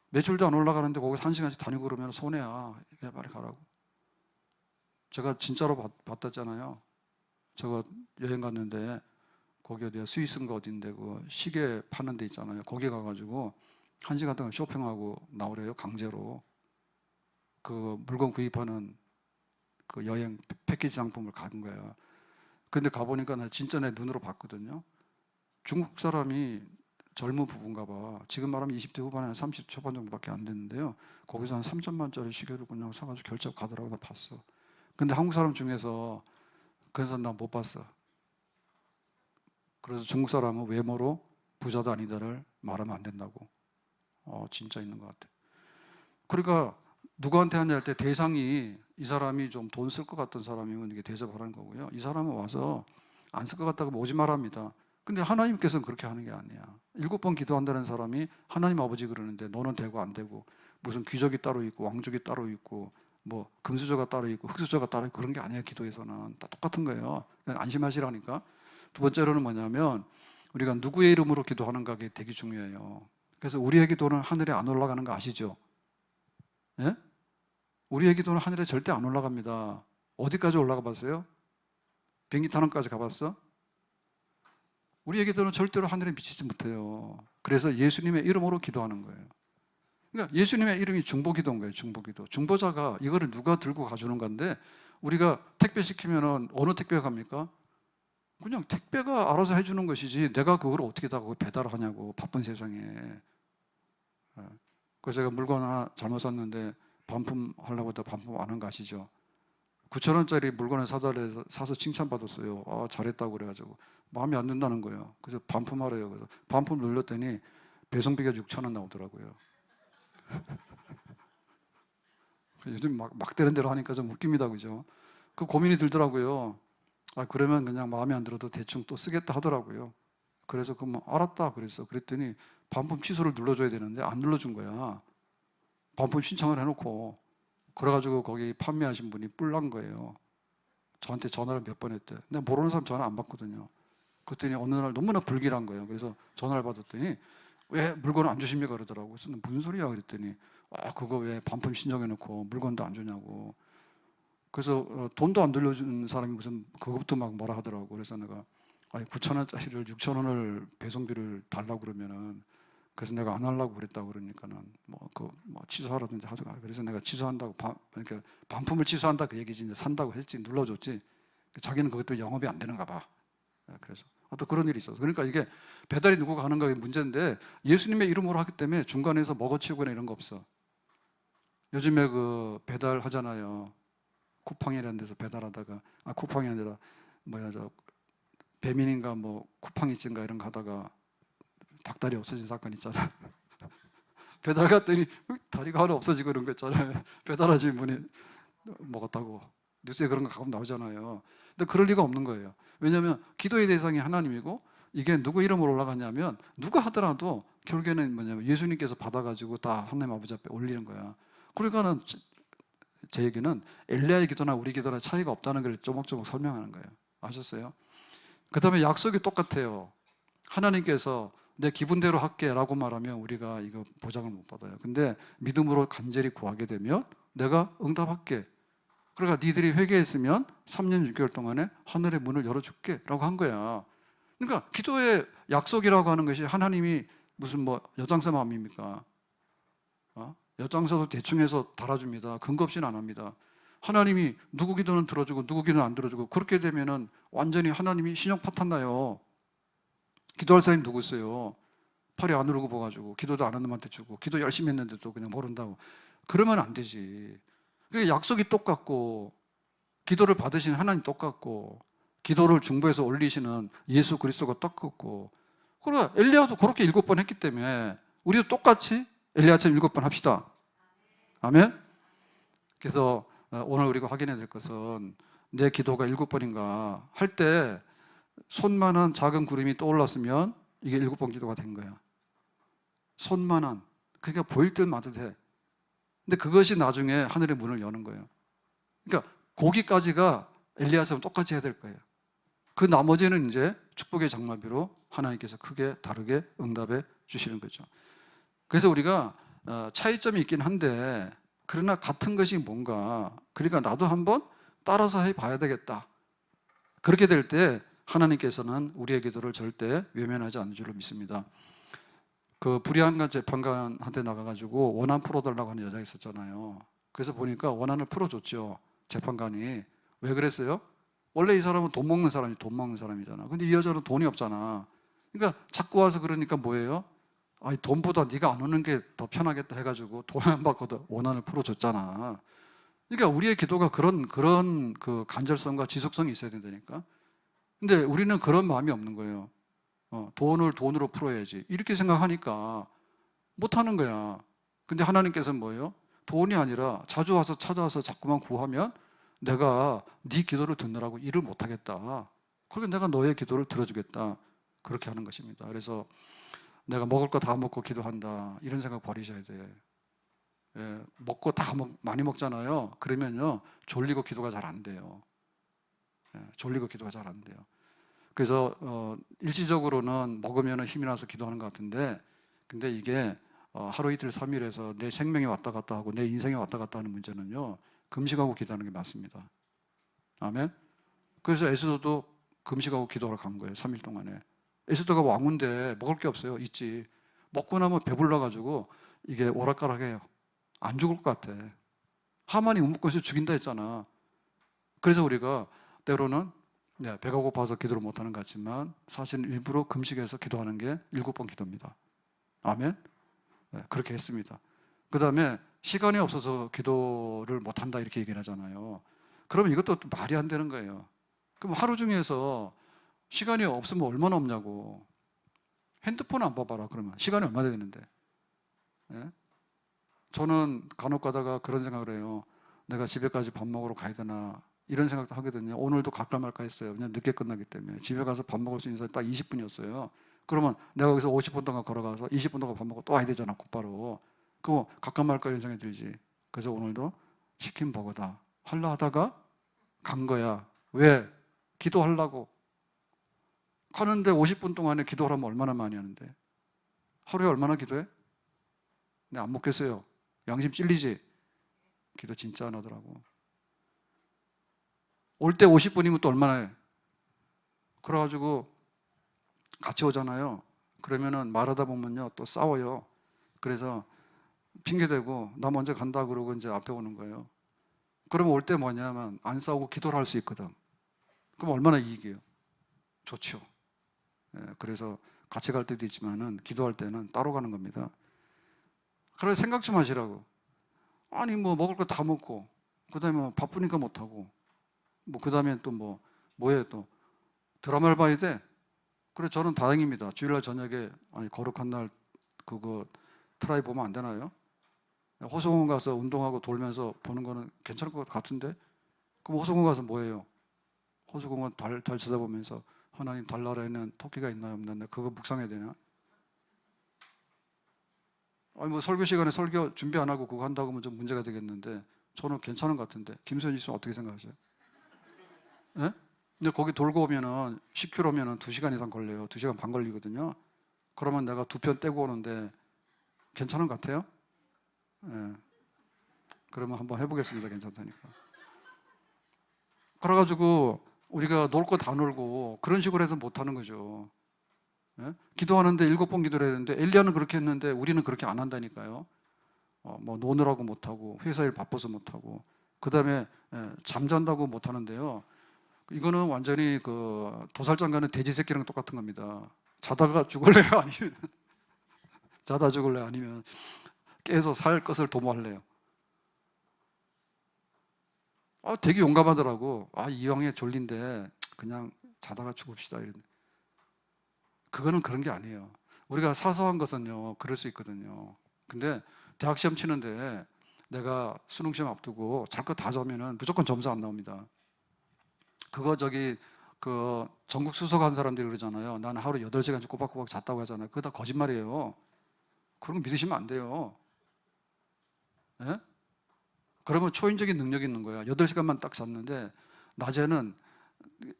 매출도 안 올라가는데 거기서 1시간씩 다니고 그러면 손해야. 빨리 가라고. 제가 진짜로 봤다잖아요. 제가 여행 갔는데 거기 어디야, 스위스인가 어딘데 그 시계 파는 데 있잖아요. 거기 가가지고 1시간 동안 쇼핑하고 나오래요, 강제로. 그 물건 구입하는 그 여행 패키지 상품을 간 거예요. 근데 가보니까 나 진짜 내 눈으로 봤거든요. 중국 사람이 젊은 부부인가 봐. 지금 말하면 20대 후반에 30 초반 정도밖에 안 됐는데요. 거기서 한 3천만짜리 시계를 그냥 사가지고 결제하고 가더라고. 나 봤어. 근데 한국 사람 중에서 그래서 나 못 봤어. 그래서 중국 사람은 외모로 부자도 아니다를 말하면 안 된다고. 진짜 있는 것 같아. 그러니까 누구한테 하냐 할 때 대상이, 이 사람이 좀 돈 쓸 것 같던 사람이면 이게 대접하는 거고요. 이 사람은 와서 안 쓸 것 같다고 오지 말합니다. 근데 하나님께서는 그렇게 하는 게 아니야. 7번 기도한다는 사람이 하나님 아버지 그러는데 너는 되고 안 되고, 무슨 귀족이 따로 있고 왕족이 따로 있고 뭐 금수저가 따로 있고 흙수저가 따로 있고 그런 게 아니에요. 기도에서는 다 똑같은 거예요. 그냥 안심하시라니까. 두 번째로는 뭐냐면 우리가 누구의 이름으로 기도하는가가 되게 중요해요. 그래서 우리의 기도는 하늘에 안 올라가는 거 아시죠? 예? 우리의 기도는 하늘에 절대 안 올라갑니다. 어디까지 올라가 봤어요? 비행기 타는까지 가봤어? 우리의 기도는 절대로 하늘에 미치지 못해요. 그래서 예수님의 이름으로 기도하는 거예요. 그러니까 예수님의 이름이 중보기도인 거예요. 중보기도. 중보자가 이거를 누가 들고 가주는 건데, 우리가 택배 시키면은 어느 택배가 갑니까? 그냥 택배가 알아서 해주는 것이지 내가 그걸 어떻게 다 배달을 하냐고, 바쁜 세상에. 그래서 제가 물건 하나 잘못 샀는데 반품하려고 하다 반품 안 한 거 아시죠? 9,000원짜리 물건을 사서 칭찬받았어요. 잘했다고 그래가지고 마음에 안 든다는 거예요. 그래서 반품하래요. 그래서 반품 눌렀더니 배송비가 6,000원 나오더라고요. 요즘 막 되는 대로 하니까 좀 웃깁니다, 그죠? 그 고민이 들더라고요. 그러면 그냥 마음에 안 들어도 대충 또 쓰겠다 하더라고요. 그래서 그럼 알았다 그랬어. 그랬더니 반품 취소를 눌러줘야 되는데 안 눌러준 거야. 반품 신청을 해놓고. 그래가지고 거기 판매하신 분이 뿔난 거예요. 저한테 전화를 몇 번 했대. 내가 모르는 사람 전화 안 받거든요. 그랬더니 어느 날 너무나 불길한 거예요. 그래서 전화를 받았더니 왜 물건을 안 주십니까 그러더라고요. 그래서 무슨 소리야 그랬더니 그거 왜 반품 신청해놓고 물건도 안 주냐고. 그래서 돈도 안 돌려주는 사람이 무슨 그것부터 막 뭐라 하더라고. 그래서 내가 9,000원짜리를 6,000원을 배송비를 달라고 그러면은, 그래서 내가 안 하려고 그랬다고 그러니까는 뭐 취소하라든지 하죠. 그래서 내가 취소한다고 그러니까 반품을 취소한다 그 얘기지. 이제 산다고 했지, 눌러줬지. 자기는 그것도 영업이 안 되는가 봐. 그래서 또 그런 일이 있어서. 그러니까 이게 배달이 누구가 하는가가 문제인데, 예수님의 이름으로 하기 때문에 중간에서 먹어치우거나 이런 거 없어. 요즘에 그 배달 하잖아요. 쿠팡이라는 데서 배달하다가 쿠팡이 아니라 배민인가 뭐 쿠팡이츠인가 이런 거 하다가 닭다리 없어진 사건 있잖아. 배달 갔더니 다리가 하나 없어지고 그런 거 있잖아요. 배달하지 분이 먹었다고 뉴스에 그런 거 가끔 나오잖아요. 근데 그럴 리가 없는 거예요. 왜냐하면 기도의 대상이 하나님이고 이게 누구 이름으로 올라가냐면 누가 하더라도 결국에는 뭐냐면 예수님께서 받아가지고 다 하나님 아버지 앞에 올리는 거야. 그러니까는 제 얘기는 엘리야의 기도나 우리 기도나 차이가 없다는 걸 조목조목 설명하는 거예요. 아셨어요? 그 다음에 약속이 똑같아요. 하나님께서 내 기분대로 할게 라고 말하면 우리가 이거 보장을 못 받아요. 근데 믿음으로 간절히 구하게 되면 내가 응답할게. 그러니까 니들이 회개했으면 3년 6개월 동안에 하늘의 문을 열어줄게 라고 한 거야. 그러니까 기도의 약속이라고 하는 것이 하나님이 무슨 뭐 엿장사 마음입니까? 엿장사도 대충 해서 달아줍니다. 근거 없이는 안 합니다. 하나님이 누구 기도는 들어주고 누구 기도는 안 들어주고 그렇게 되면은 완전히 하나님이 신용 파탄 나요. 기도할 사람이 누구 있어요? 팔이 안 오르고 봐가지고 기도도 안 하는 놈한테 주고 기도 열심히 했는데도 그냥 모른다고 그러면 안 되지. 그러니까 약속이 똑같고 기도를 받으시는 하나님 똑같고 기도를 중보해서 올리시는 예수 그리스도가 똑같고 그러니까 엘리야도 그렇게 7번 했기 때문에 우리도 똑같이 엘리야처럼 7번 합시다. 아멘. 그래서 오늘 우리가 확인해야 될 것은 내 기도가 7번인가 할 때 손만한 작은 구름이 떠올랐으면 이게 7번 기도가 된 거야. 손만한. 그러니까 보일 듯마다 돼. 근데 그것이 나중에 하늘의 문을 여는 거예요. 그러니까 거기까지가 엘리야처럼 똑같이 해야 될 거예요. 그 나머지는 이제 축복의 장마비로 하나님께서 크게 다르게 응답해 주시는 거죠. 그래서 우리가 차이점이 있긴 한데 그러나 같은 것이 뭔가 그러니까 나도 한번 따라서 해봐야 되겠다. 그렇게 될 때 하나님께서는 우리의 기도를 절대 외면하지 않는 줄로 믿습니다. 그 불의한 재판관한테 나가가지고 원한 풀어달라고 하는 여자가 있었잖아요. 그래서 보니까 원한을 풀어줬죠. 재판관이. 왜 그랬어요? 원래 이 사람은 돈 먹는 사람이잖아. 근데 이 여자는 돈이 없잖아. 그러니까 자꾸 와서 그러니까 뭐예요? 아니 돈보다 네가 안 오는 게 더 편하겠다 해가지고 돈 안 받고도 원한을 풀어줬잖아. 그러니까 우리의 기도가 그런 그 간절성과 지속성이 있어야 된다니까. 근데 우리는 그런 마음이 없는 거예요. 돈을 돈으로 풀어야지 이렇게 생각하니까 못하는 거야. 근데 하나님께서는 뭐예요? 돈이 아니라 자주 와서 찾아와서 자꾸만 구하면 내가 네 기도를 듣느라고 일을 못하겠다. 그러니까 내가 너의 기도를 들어주겠다. 그렇게 하는 것입니다. 그래서 내가 먹을 거 다 먹고 기도한다 이런 생각 버리셔야 돼. 예, 먹고 많이 먹잖아요. 그러면요 졸리고 기도가 잘 안 돼요. 예, 졸리고 기도가 잘 안 돼요. 그래서 일시적으로는 먹으면 힘이 나서 기도하는 것 같은데 근데 이게 하루 이틀 3일에서 내 생명이 왔다 갔다 하고 내 인생이 왔다 갔다 하는 문제는요 금식하고 기도하는 게 맞습니다. 아멘. 그래서 에스더도 금식하고 기도하러 간 거예요. 3일 동안에. 에스더가 왕인데 먹을 게 없어요. 있지. 먹고 나면 배불러가지고 이게 오락가락해요. 안 죽을 것 같아. 하만이 우뭇거려서 죽인다 했잖아. 그래서 우리가 때로는 배가 고파서 기도를 못하는 것 같지만 사실은 일부러 금식해서 기도하는 게 7번 기도입니다. 아멘. 네, 그렇게 했습니다. 그 다음에 시간이 없어서 기도를 못한다 이렇게 얘기를 하잖아요. 그러면 이것도 말이 안 되는 거예요. 그럼 하루 중에서 시간이 없으면 얼마나 없냐고. 핸드폰 안 봐봐라 그러면 시간이 얼마나 되는데. 예? 저는 간혹 가다가 그런 생각을 해요. 내가 집에까지 밥 먹으러 가야 되나 이런 생각도 하거든요. 오늘도 갈까 말까 했어요. 그냥 늦게 끝나기 때문에 집에 가서 밥 먹을 수 있는 시간이 딱 20분이었어요. 그러면 내가 여기서 50분 동안 걸어가서 20분 동안 밥 먹고 또 와야 되잖아 곧바로. 그럼 갈까 말까 이런 생각이 들지. 그래서 오늘도 치킨 버거다 하려 하다가 간 거야. 왜? 기도하려고. 가는데 50분 동안에 기도하려면 얼마나 많이 하는데. 하루에 얼마나 기도해? 네, 안 먹겠어요. 양심 찔리지? 기도 진짜 안 하더라고. 올 때 50분이면 또 얼마나 해? 그래가지고 같이 오잖아요. 그러면은 말하다 보면요 또 싸워요. 그래서 핑계대고 나 먼저 간다 그러고 이제 앞에 오는 거예요. 그러면 올 때 뭐냐면 안 싸우고 기도를 할 수 있거든. 그럼 얼마나 이익이에요? 좋죠. 예, 그래서 같이 갈 때도 있지만은 기도할 때는 따로 가는 겁니다. 그래서 생각 좀 하시라고. 아니 뭐 먹을 거 다 먹고 그다음에 뭐 바쁘니까 못 하고 뭐 그다음에 또 뭐해 또 드라마를 봐야 돼. 그래 저는 다행입니다. 주일날 저녁에 아니 거룩한 날 그거 트라이 보면 안 되나요? 호수공원 가서 운동하고 돌면서 보는 거는 괜찮을 것 같은데. 그럼 호수공원 가서 뭐해요? 호수공원 달 쳐다보면서 하나님 달나라에는 토끼가 있나요 없나요? 그거 묵상해야 되나? 아니 뭐 설교 시간에 설교 준비 안 하고 그거 한다고 하면 좀 문제가 되겠는데 저는 괜찮은 것 같은데 김선희 씨는 어떻게 생각하세요? 예? 근데 거기 돌고 오면은 10km면은 2시간 이상 걸려요. 2시간 반 걸리거든요. 그러면 내가 2편 떼고 오는데 괜찮은 것 같아요? 예. 그러면 한번 해보겠습니다. 괜찮다니까. 그래가지고 우리가 놀 거 다 놀고 그런 식으로 해서 못하는 거죠. 예? 기도하는데 7번 기도를 했는데 엘리야는 그렇게 했는데 우리는 그렇게 안 한다니까요. 뭐 노느라고 못하고 회사 일 바빠서 못하고 그 다음에 잠잔다고 못하는데요. 이거는 완전히 그 도살장 가는 돼지 새끼랑 똑같은 겁니다. 자다가 죽을래요? 아니면 자다 죽을래요? 아니면 깨서 살 것을 도모할래요? 되게 용감하더라고. 이왕에 졸린데 그냥 자다가 죽읍시다. 이런. 그거는 그런 게 아니에요. 우리가 사소한 것은요, 그럴 수 있거든요. 근데 대학 시험 치는데 내가 수능 시험 앞두고 잘 거 다 자면은 무조건 점수 안 나옵니다. 그거 그 전국 수석한 사람들이 그러잖아요. 나는 하루 8시간씩 꼬박꼬박 잤다고 하잖아요. 그거 다 거짓말이에요. 그런 거 믿으시면 안 돼요. 예? 그러면 초인적인 능력이 있는 거야. 8시간만 딱 잤는데 낮에는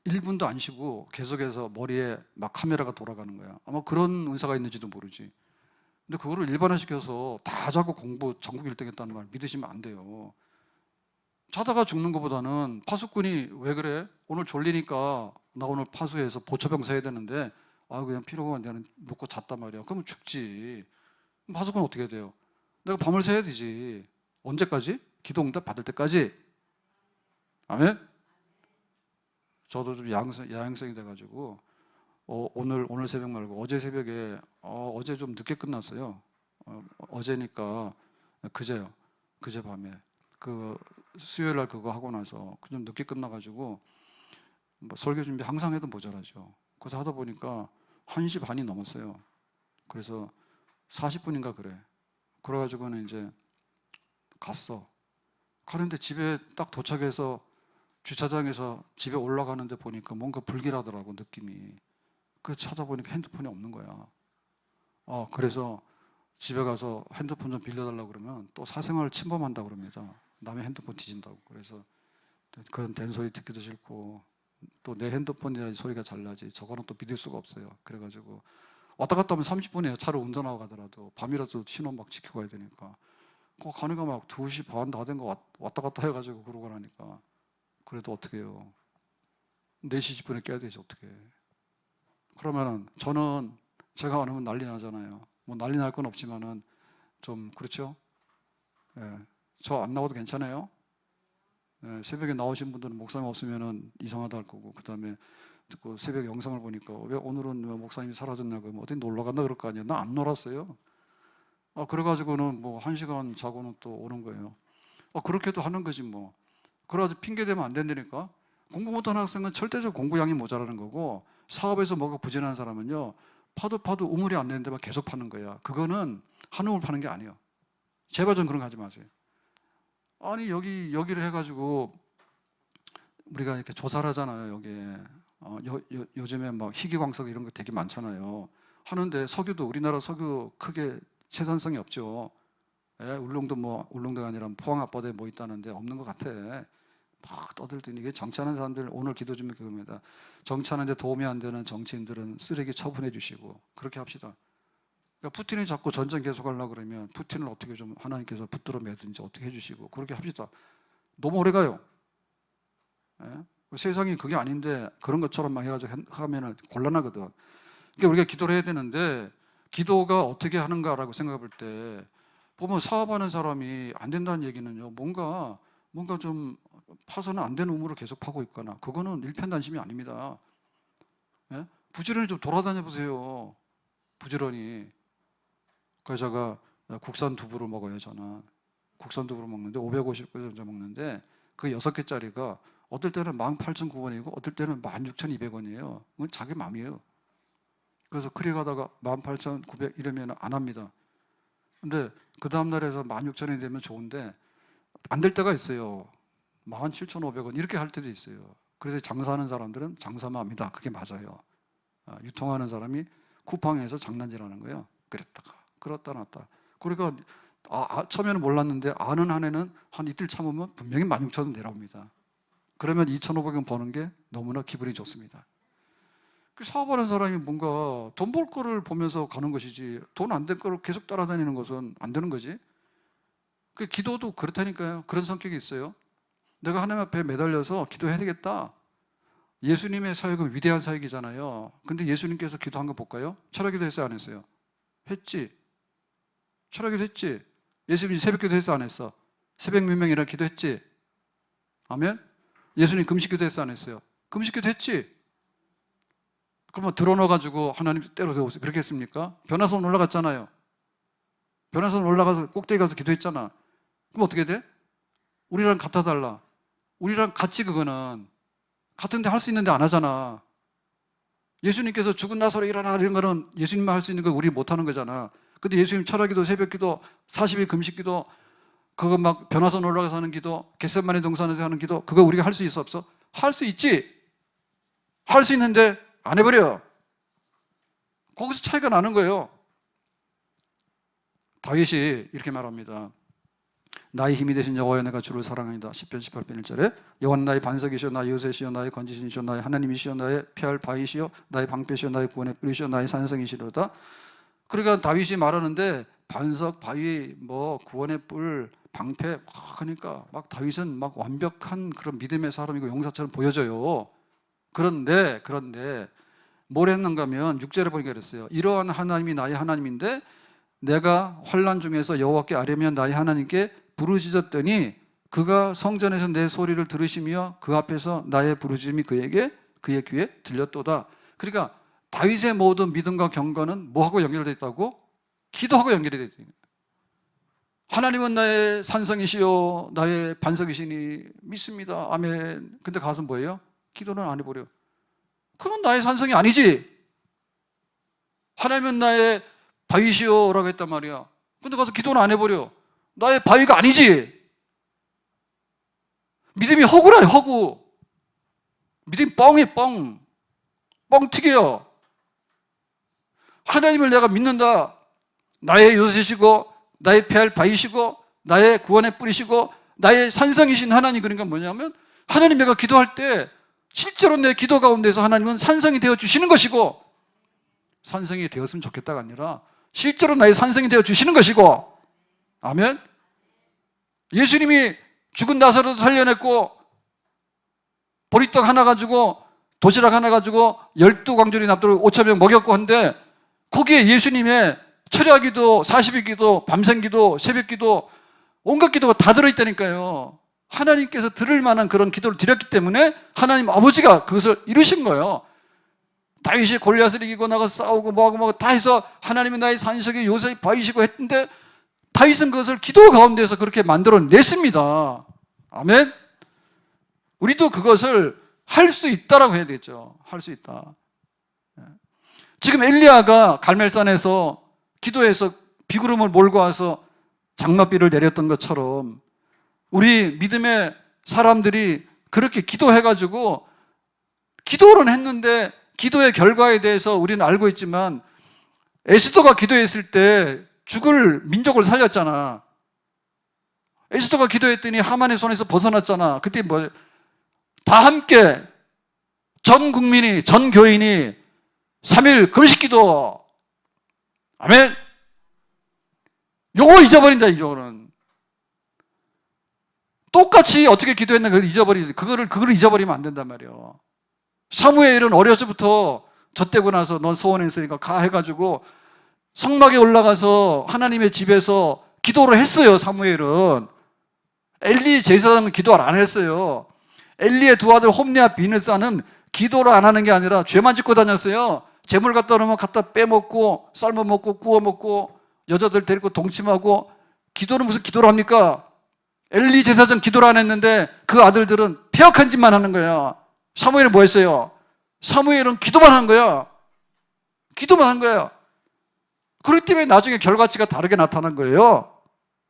1분도 안 쉬고 계속해서 머리에 막 카메라가 돌아가는 거야. 아마 그런 은사가 있는지도 모르지. 근데 그거를 일반화시켜서 다 자고 공부 전국 1등 했다는 말 믿으시면 안 돼요. 자다가 죽는 것보다는 파수꾼이 왜 그래? 오늘 졸리니까 나 오늘 파수해서 보초병 사야 되는데 그냥 피로가 나는 놓고 잤단 말이야. 그러면 죽지. 파수꾼은 어떻게 돼요? 내가 밤을 새야 되지. 언제까지? 기도 응답 받을 때까지. 아멘? 저도 좀 야행성이 돼가지고 오늘 새벽 말고 어제 새벽에 어제 좀 늦게 끝났어요. 어제니까 그제요. 그제 밤에 그 수요일 날 그거 하고 나서 좀 늦게 끝나가지고 뭐 설교 준비 항상 해도 모자라죠. 그래서 하다 보니까 1시 반이 넘었어요. 그래서 40분인가 그래. 그래가지고는 이제 갔어. 가는데 집에 딱 도착해서 주차장에서 집에 올라가는데 보니까 뭔가 불길하더라고 느낌이. 그래서 찾아보니까 핸드폰이 없는 거야. 그래서 집에 가서 핸드폰 좀 빌려달라고 그러면 또 사생활을 침범한다고 그럽니다. 남의 핸드폰 뒤진다고. 그래서 그런 된소리 듣기도 싫고 또 내 핸드폰이라는 소리가 잘 나지 저거는 또 믿을 수가 없어요. 그래가지고 왔다 갔다 하면 30분이에요. 차를 운전하고 가더라도 밤이라도 신호 막 지키고 가야 되니까 가니까 막 2시 반 다 된 거 왔다 갔다 해가지고 그러고 나니까 그래도 어떻게 해요. 4시 10분에 깨야 되지 어떻게. 그러면은 저는 제가 안 오면 난리 나잖아요. 뭐 난리 날 건 없지만은 좀 그렇죠. 예. 저 안 나와도 괜찮아요. 예. 새벽에 나오신 분들은 목사님 없으면은 이상하다 할 거고 그 다음에 그 새벽 영상을 보니까 왜 오늘은 왜 목사님이 사라졌냐고 뭐 어디 놀러 간다 그럴 거 아니에요. 나 안 놀았어요. 그래가지고는 뭐 1시간 자고는 또 오는 거예요. 그렇게도 하는 거지 뭐. 그래가지고 핑계 대면 안 된다니까. 공부 못하는 학생은 절대적으로 공부량이 모자라는 거고 사업에서 뭐가 부진한 사람은요 파도 우물이 안 되는데만 계속 파는 거야. 그거는 한 우물 파는 게 아니에요. 제발 좀 그런 거 하지 마세요. 아니 여기를 해가지고 우리가 이렇게 조사를 하잖아요. 여기에 요즘에 막 희귀광석 이런 거 되게 많잖아요. 하는데 석유도 우리나라 석유 크게 생산성이 없죠. 울릉도가 아니라 포항 앞바다에 뭐 있다는데 없는 것 같아. 막 떠들더니 이게 정치하는 사람들 오늘 기도 좀 그겁니다. 정치하는데 도움이 안 되는 정치인들은 쓰레기 처분해 주시고 그렇게 합시다. 그러니까 푸틴이 자꾸 전쟁 계속하려고 그러면 푸틴을 어떻게 좀 하나님께서 붙들어 매든지 어떻게 해주시고 그렇게 합시다. 너무 오래 가요. 세상이 그게 아닌데 그런 것처럼 막 해가지고 하면은 곤란하거든. 그러니까 우리가 기도를 해야 되는데 기도가 어떻게 하는가라고 생각해 볼 때 보면 사업하는 사람이 안 된다는 얘기는요 뭔가 좀 파서는 안 되는 우물을 계속 파고 있거나 그거는 일편단심이 아닙니다. 부지런히 좀 돌아다녀 보세요. 부지런히. 그래서 제가 국산 두부를 먹어요. 저는 국산 두부를 먹는데 550g 먹는데 그 6개짜리가 어떨 때는 18,900원이고 어떨 때는 16,200원이에요. 그건 자기 마음이에요. 그래서 그리 가다가 18,900 이러면 안 합니다. 근데 그 다음날에서 16,000원이 되면 좋은데 안 될 때가 있어요. 17,500원 이렇게 할 때도 있어요. 그래서 장사하는 사람들은 장사만 합니다. 그게 맞아요. 유통하는 사람이 쿠팡에서 장난질하는 거예요. 그랬다가 그렇다 놨다. 그러니까 처음에는 몰랐는데 아는 한 해는 한 이틀 참으면 분명히 16,000원 내려옵니다. 그러면 2,500원 버는 게 너무나 기분이 좋습니다. 그 사업하는 사람이 뭔가 돈 벌 거를 보면서 가는 것이지 돈 안 된 거를 계속 따라다니는 것은 안 되는 거지. 그 기도도 그렇다니까요. 그런 성격이 있어요. 내가 하나님 앞에 매달려서 기도해야 되겠다. 예수님의 사역은 위대한 사역이잖아요. 근데 예수님께서 기도한 거 볼까요? 철야기도 했어요, 안 했어요? 했지. 철야기도 했지. 예수님이 새벽기도 했어, 안 했어? 새벽 몇 명이라 기도했지. 아멘. 예수님 금식기도 했어, 안 했어요? 금식기도 했지. 그러면 드러넣어가지고 하나님 때로 되었어요. 그렇게 했습니까? 변화선 올라갔잖아요. 변화선 올라가서 꼭대기 가서 기도했잖아. 그럼 어떻게 돼? 우리랑 같아달라. 우리랑 같이 그거는 같은데 할 수 있는데 안 하잖아. 예수님께서 죽은 나사로 일어나 이런 거는 예수님만 할 수 있는 거 우리 못 하는 거잖아. 근데 예수님 철야기도 새벽기도 40일 금식기도 그거 막 변화선 올라가서 하는 기도 겟세마네 동산에서 하는 기도 그거 우리가 할 수 있어 없어? 할 수 있지. 할 수 있는데 안 해버려. 거기서 차이가 나는 거예요. 다윗이 이렇게 말합니다. 나의 힘이 되신 여호와여 내가 주를 사랑합니다. 10편 18편 1절에 여호와는 나의 반석이시오 나의 요새시오 나의 건지신이시오 나의 하나님이시오 나의 피할 바위시오 나의 방패시오 나의 구원의 뿔이시오 나의 산성이시로다. 그러니까 다윗이 말하는데 반석, 바위, 뭐 구원의 뿔, 방패 하니까 막 다윗은 막 완벽한 그런 믿음의 사람이고 용사처럼 보여져요. 그런데 뭘 했는가 하면 6절에 보니까 그랬어요. 이러한 하나님이 나의 하나님인데 내가 환난 중에서 여호와께 아뢰면 나의 하나님께 부르짖었더니 그가 성전에서 내 소리를 들으시며 그 앞에서 나의 부르짖음이 그의 귀에 들렸도다. 그러니까 다윗의 모든 믿음과 경건은 뭐하고 연결되어 있다고? 기도하고 연결이 되어 있다. 하나님은 나의 산성이시요 나의 반석이시니 믿습니다. 아멘. 근데 가서 뭐예요? 기도는 안 해버려. 그건 나의 산성이 아니지. 하나님은 나의 바위시오라고 했단 말이야. 근데 가서 기도는 안 해버려. 나의 바위가 아니지. 믿음이 허구라, 허구. 믿음이 뻥이 뻥. 뻥튀기요. 하나님을 내가 믿는다. 나의 요새시고 나의 피할 바위시고 나의 구원의 뿌리시고 나의 산성이신 하나님. 그러니까 뭐냐면 하나님 내가 기도할 때 실제로 내 기도 가운데서 하나님은 산성이 되어 주시는 것이고 산성이 되었으면 좋겠다가 아니라 실제로 나의 산성이 되어 주시는 것이고 아멘. 예수님이 죽은 나사로도 살려냈고 보리떡 하나 가지고 도시락 하나 가지고 12광주리 납도를 5,000명 먹였고 한데 거기에 예수님의 철야기도 40일 기도 밤샘 기도 새벽 기도 온갖 기도가 다 들어있다니까요. 하나님께서 들을 만한 그런 기도를 드렸기 때문에 하나님 아버지가 그것을 이루신 거예요. 다윗이 골리앗을 이기고 나가서 싸우고 뭐하고 다 해서 하나님은 나의 산석이 요새 바위시고 했는데 다윗은 그것을 기도 가운데서 그렇게 만들어냈습니다. 아멘. 우리도 그것을 할 수 있다라고 해야 되겠죠. 할 수 있다. 지금 엘리야가 갈멜산에서 기도해서 비구름을 몰고 와서 장맛비를 내렸던 것처럼 우리 믿음의 사람들이 그렇게 기도해가지고 기도는 했는데 기도의 결과에 대해서 우리는 알고 있지만 에스더가 기도했을 때 죽을 민족을 살렸잖아. 에스더가 기도했더니 하만의 손에서 벗어났잖아. 그때 뭐 다 함께 전 국민이 전 교인이 3일 금식기도 아멘. 요거 잊어버린다. 이거는 똑같이 어떻게 기도했나 그걸 잊어버리지. 그거를 잊어버리면 안 된단 말이에요. 사무엘은 어려서부터 젖대고 나서 넌 소원했으니까 가 해가지고 성막에 올라가서 하나님의 집에서 기도를 했어요. 사무엘은. 엘리 제사장은 기도를 안 했어요. 엘리의 두 아들 홈리와 비느사는 기도를 안 하는 게 아니라 죄만 짓고 다녔어요. 재물 갖다 놓으면 갖다 빼먹고 삶아 먹고 구워 먹고 여자들 데리고 동침하고. 기도는 무슨 기도를 합니까? 엘리 제사장 기도를 안 했는데 그 아들들은 폐역한 짓만 하는 거야. 사무엘은 뭐 했어요? 사무엘은 기도만 한 거야. 기도만 한 거야. 그렇기 때문에 나중에 결과치가 다르게 나타난 거예요.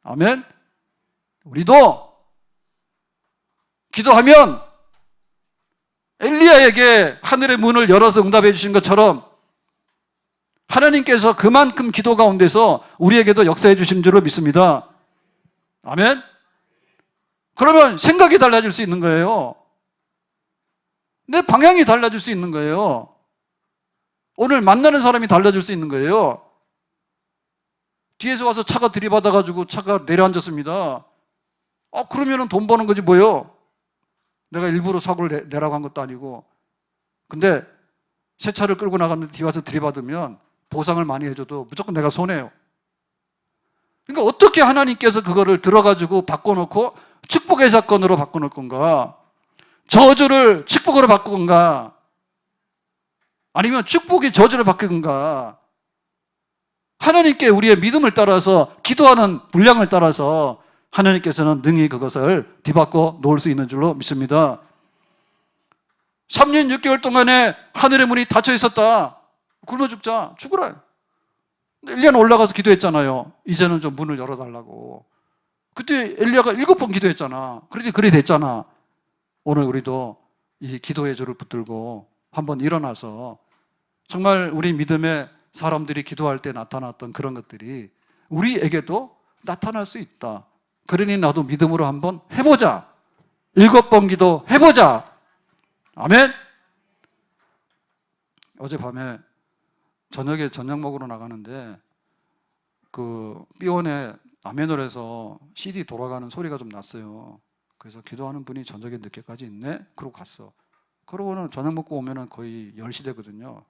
아멘. 우리도 기도하면 엘리야에게 하늘의 문을 열어서 응답해 주신 것처럼 하나님께서 그만큼 기도 가운데서 우리에게도 역사해 주신 줄로 믿습니다. 아멘? 그러면 생각이 달라질 수 있는 거예요. 내 방향이 달라질 수 있는 거예요. 오늘 만나는 사람이 달라질 수 있는 거예요. 뒤에서 와서 차가 들이받아가지고 차가 내려앉았습니다. 그러면은 돈 버는 거지 뭐예요? 내가 일부러 사고를 내라고 한 것도 아니고. 근데 새 차를 끌고 나갔는데 뒤에 와서 들이받으면 보상을 많이 해줘도 무조건 내가 손해요. 그러니까 어떻게 하나님께서 그거를 들어가지고 바꿔놓고 축복의 사건으로 바꿔놓을 건가? 저주를 축복으로 바꾸건가? 아니면 축복이 저주를 바꾸건가? 하나님께 우리의 믿음을 따라서 기도하는 분량을 따라서 하나님께서는 능히 그것을 뒤바꿔 놓을 수 있는 줄로 믿습니다. 3년 6개월 동안에 하늘의 문이 닫혀 있었다. 굶어 죽자. 죽으라. 엘리야는 올라가서 기도했잖아요. 이제는 좀 문을 열어달라고. 그때 엘리야가 7번 기도했잖아. 그런데 그리 됐잖아. 오늘 우리도 이 기도의 줄을 붙들고 한번 일어나서 정말 우리 믿음의 사람들이 기도할 때 나타났던 그런 것들이 우리에게도 나타날 수 있다. 그러니 나도 믿음으로 한번 해보자. 7번 기도 해보자. 아멘. 어젯밤에 저녁에 저녁 먹으러 나가는데 그 B원에 아멘홀에서 CD 돌아가는 소리가 좀 났어요. 그래서 기도하는 분이 저녁에 늦게까지 있네? 그러고 갔어. 그러고는 저녁 먹고 오면은 거의 10시 되거든요.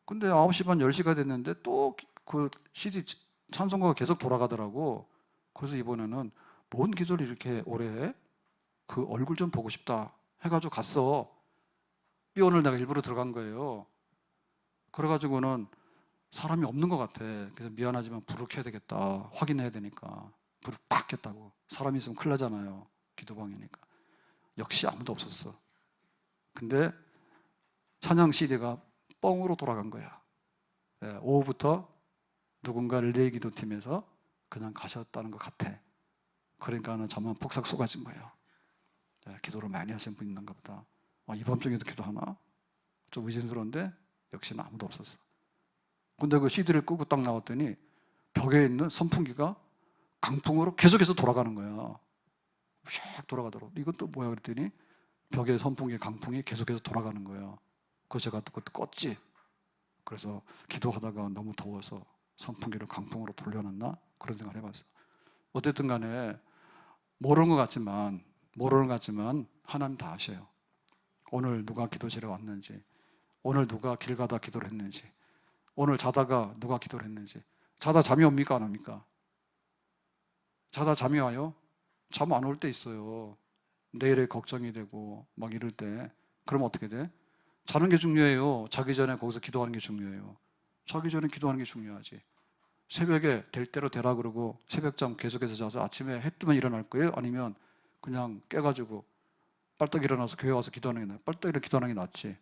근데 9시 반 10시가 됐는데 또 그 CD 찬송가가 계속 돌아가더라고. 그래서 이번에는 뭔 기도를 이렇게 오래 해? 그 얼굴 좀 보고 싶다 해가지고 갔어. B원을 내가 일부러 들어간 거예요. 그래가지고는 사람이 없는 것 같아. 그래서 미안하지만 불을 켜야 되겠다. 확인해야 되니까. 불을 팍 켰다고. 사람이 있으면 큰일 나잖아요. 기도방이니까. 역시 아무도 없었어. 근데 찬양 CD가 뻥으로 돌아간 거야. 오후부터 누군가 릴레이 기도팀에서 그냥 가셨다는 것 같아. 그러니까는 저만 폭삭 쏟아진 거예요. 기도를 많이 하신 분이 있는가 보다. 이 밤중에도 기도하나? 좀 의심스러운데 역시나 아무도 없었어. 근데 그 CD를 끄고 딱 나왔더니 벽에 있는 선풍기가 강풍으로 계속해서 돌아가는 거야. 샥 돌아가더라고. 이것도 뭐야 그랬더니 벽에 선풍기 강풍이 계속해서 돌아가는 거예요. 그래서 제가 그것도 껐지. 그래서 기도하다가 너무 더워서 선풍기를 강풍으로 돌려놨나? 그런 생각을 해봤어. 어쨌든 간에 모르는 것 같지만 하나님 다 아셔요. 오늘 누가 기도실에 왔는지, 오늘 누가 길 가다 기도를 했는지, 오늘 자다가 누가 기도를 했는지. 자다 잠이 옵니까 안 옵니까? 자다 잠이 와요? 잠 안 올 때 있어요. 내일에 걱정이 되고 막 이럴 때. 그럼 어떻게 돼? 자는 게 중요해요. 자기 전에 거기서 기도하는 게 중요해요. 자기 전에 기도하는 게 중요하지. 새벽에 될 대로 되라 그러고 새벽잠 계속해서 자서 아침에 해 뜨면 일어날 거예요? 아니면 그냥 깨가지고 빨떡 일어나서 교회 와서 기도하는 게 나아요? 빨떡 일어나서 기도하는 게 낫지.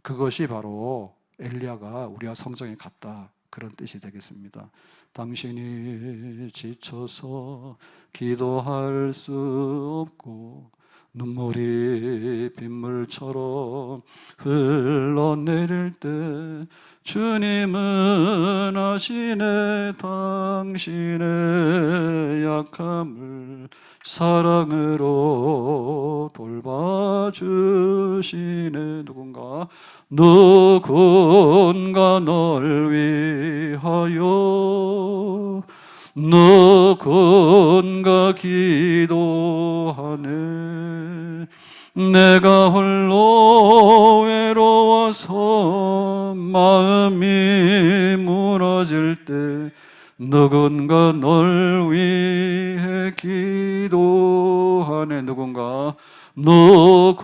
그것이 바로 엘리야가 우리와 성정에 같다, 그런 뜻이 되겠습니다. 당신이 지쳐서 기도할 수 없고 눈물이 빗물처럼 흘러내릴 때 주님은 아시네. 당신의 약함을 사랑으로 돌봐주시네. 누군가 널 위하여 누군가 기도하네. 내가 홀로 외로워서 마음이 무너질 때 누군가 널 위해 기도하네. 누군가 널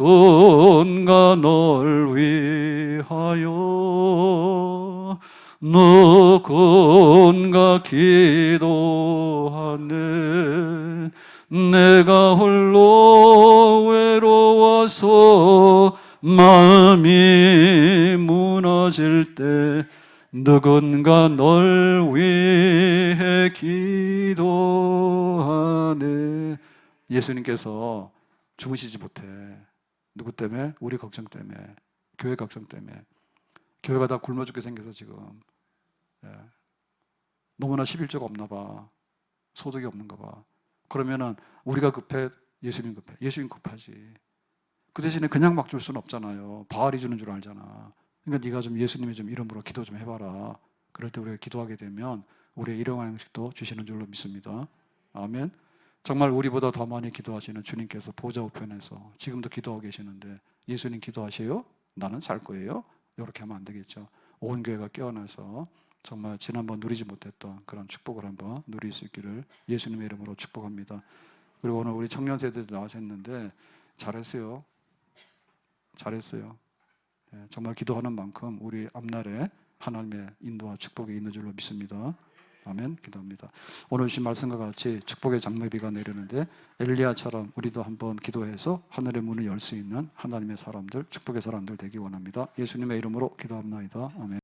위하여 누군가 기도하네. 내가 홀로 외로워서 마음이 무너질 때 누군가 널 위해 기도하네. 예수님께서 주무시지 못해. 누구 때문에? 우리 걱정 때문에, 교회 걱정 때문에. 교회가 다 굶어 죽게 생겨서 지금 너무나 11조가 없나 봐. 소득이 없는가 봐. 그러면은 우리가 급해? 예수님 급해? 예수님 급하지. 그 대신에 그냥 막 줄 수는 없잖아요. 바알이 주는 줄 알잖아. 그러니까 네가 좀 예수님의 좀 이름으로 기도 좀 해봐라. 그럴 때 우리가 기도하게 되면 우리의 일용할 양식도 주시는 줄로 믿습니다. 아멘. 정말 우리보다 더 많이 기도하시는 주님께서 보좌 우편에서 지금도 기도하고 계시는데 예수님 기도하세요? 나는 살 거예요? 이렇게 하면 안 되겠죠. 온 교회가 깨어나서 정말 지난번 누리지 못했던 그런 축복을 한번 누릴 수 있기를 예수님의 이름으로 축복합니다. 그리고 오늘 우리 청년 세대도 나와셨는데 잘했어요. 잘했어요. 정말 기도하는 만큼 우리 앞날에 하나님의 인도와 축복이 있는 줄로 믿습니다. 아멘. 기도합니다. 오늘 주신 말씀과 같이 축복의 장미비가 내리는데 엘리야처럼 우리도 한번 기도해서 하늘의 문을 열 수 있는 하나님의 사람들, 축복의 사람들 되기 원합니다. 예수님의 이름으로 기도합니다. 아멘.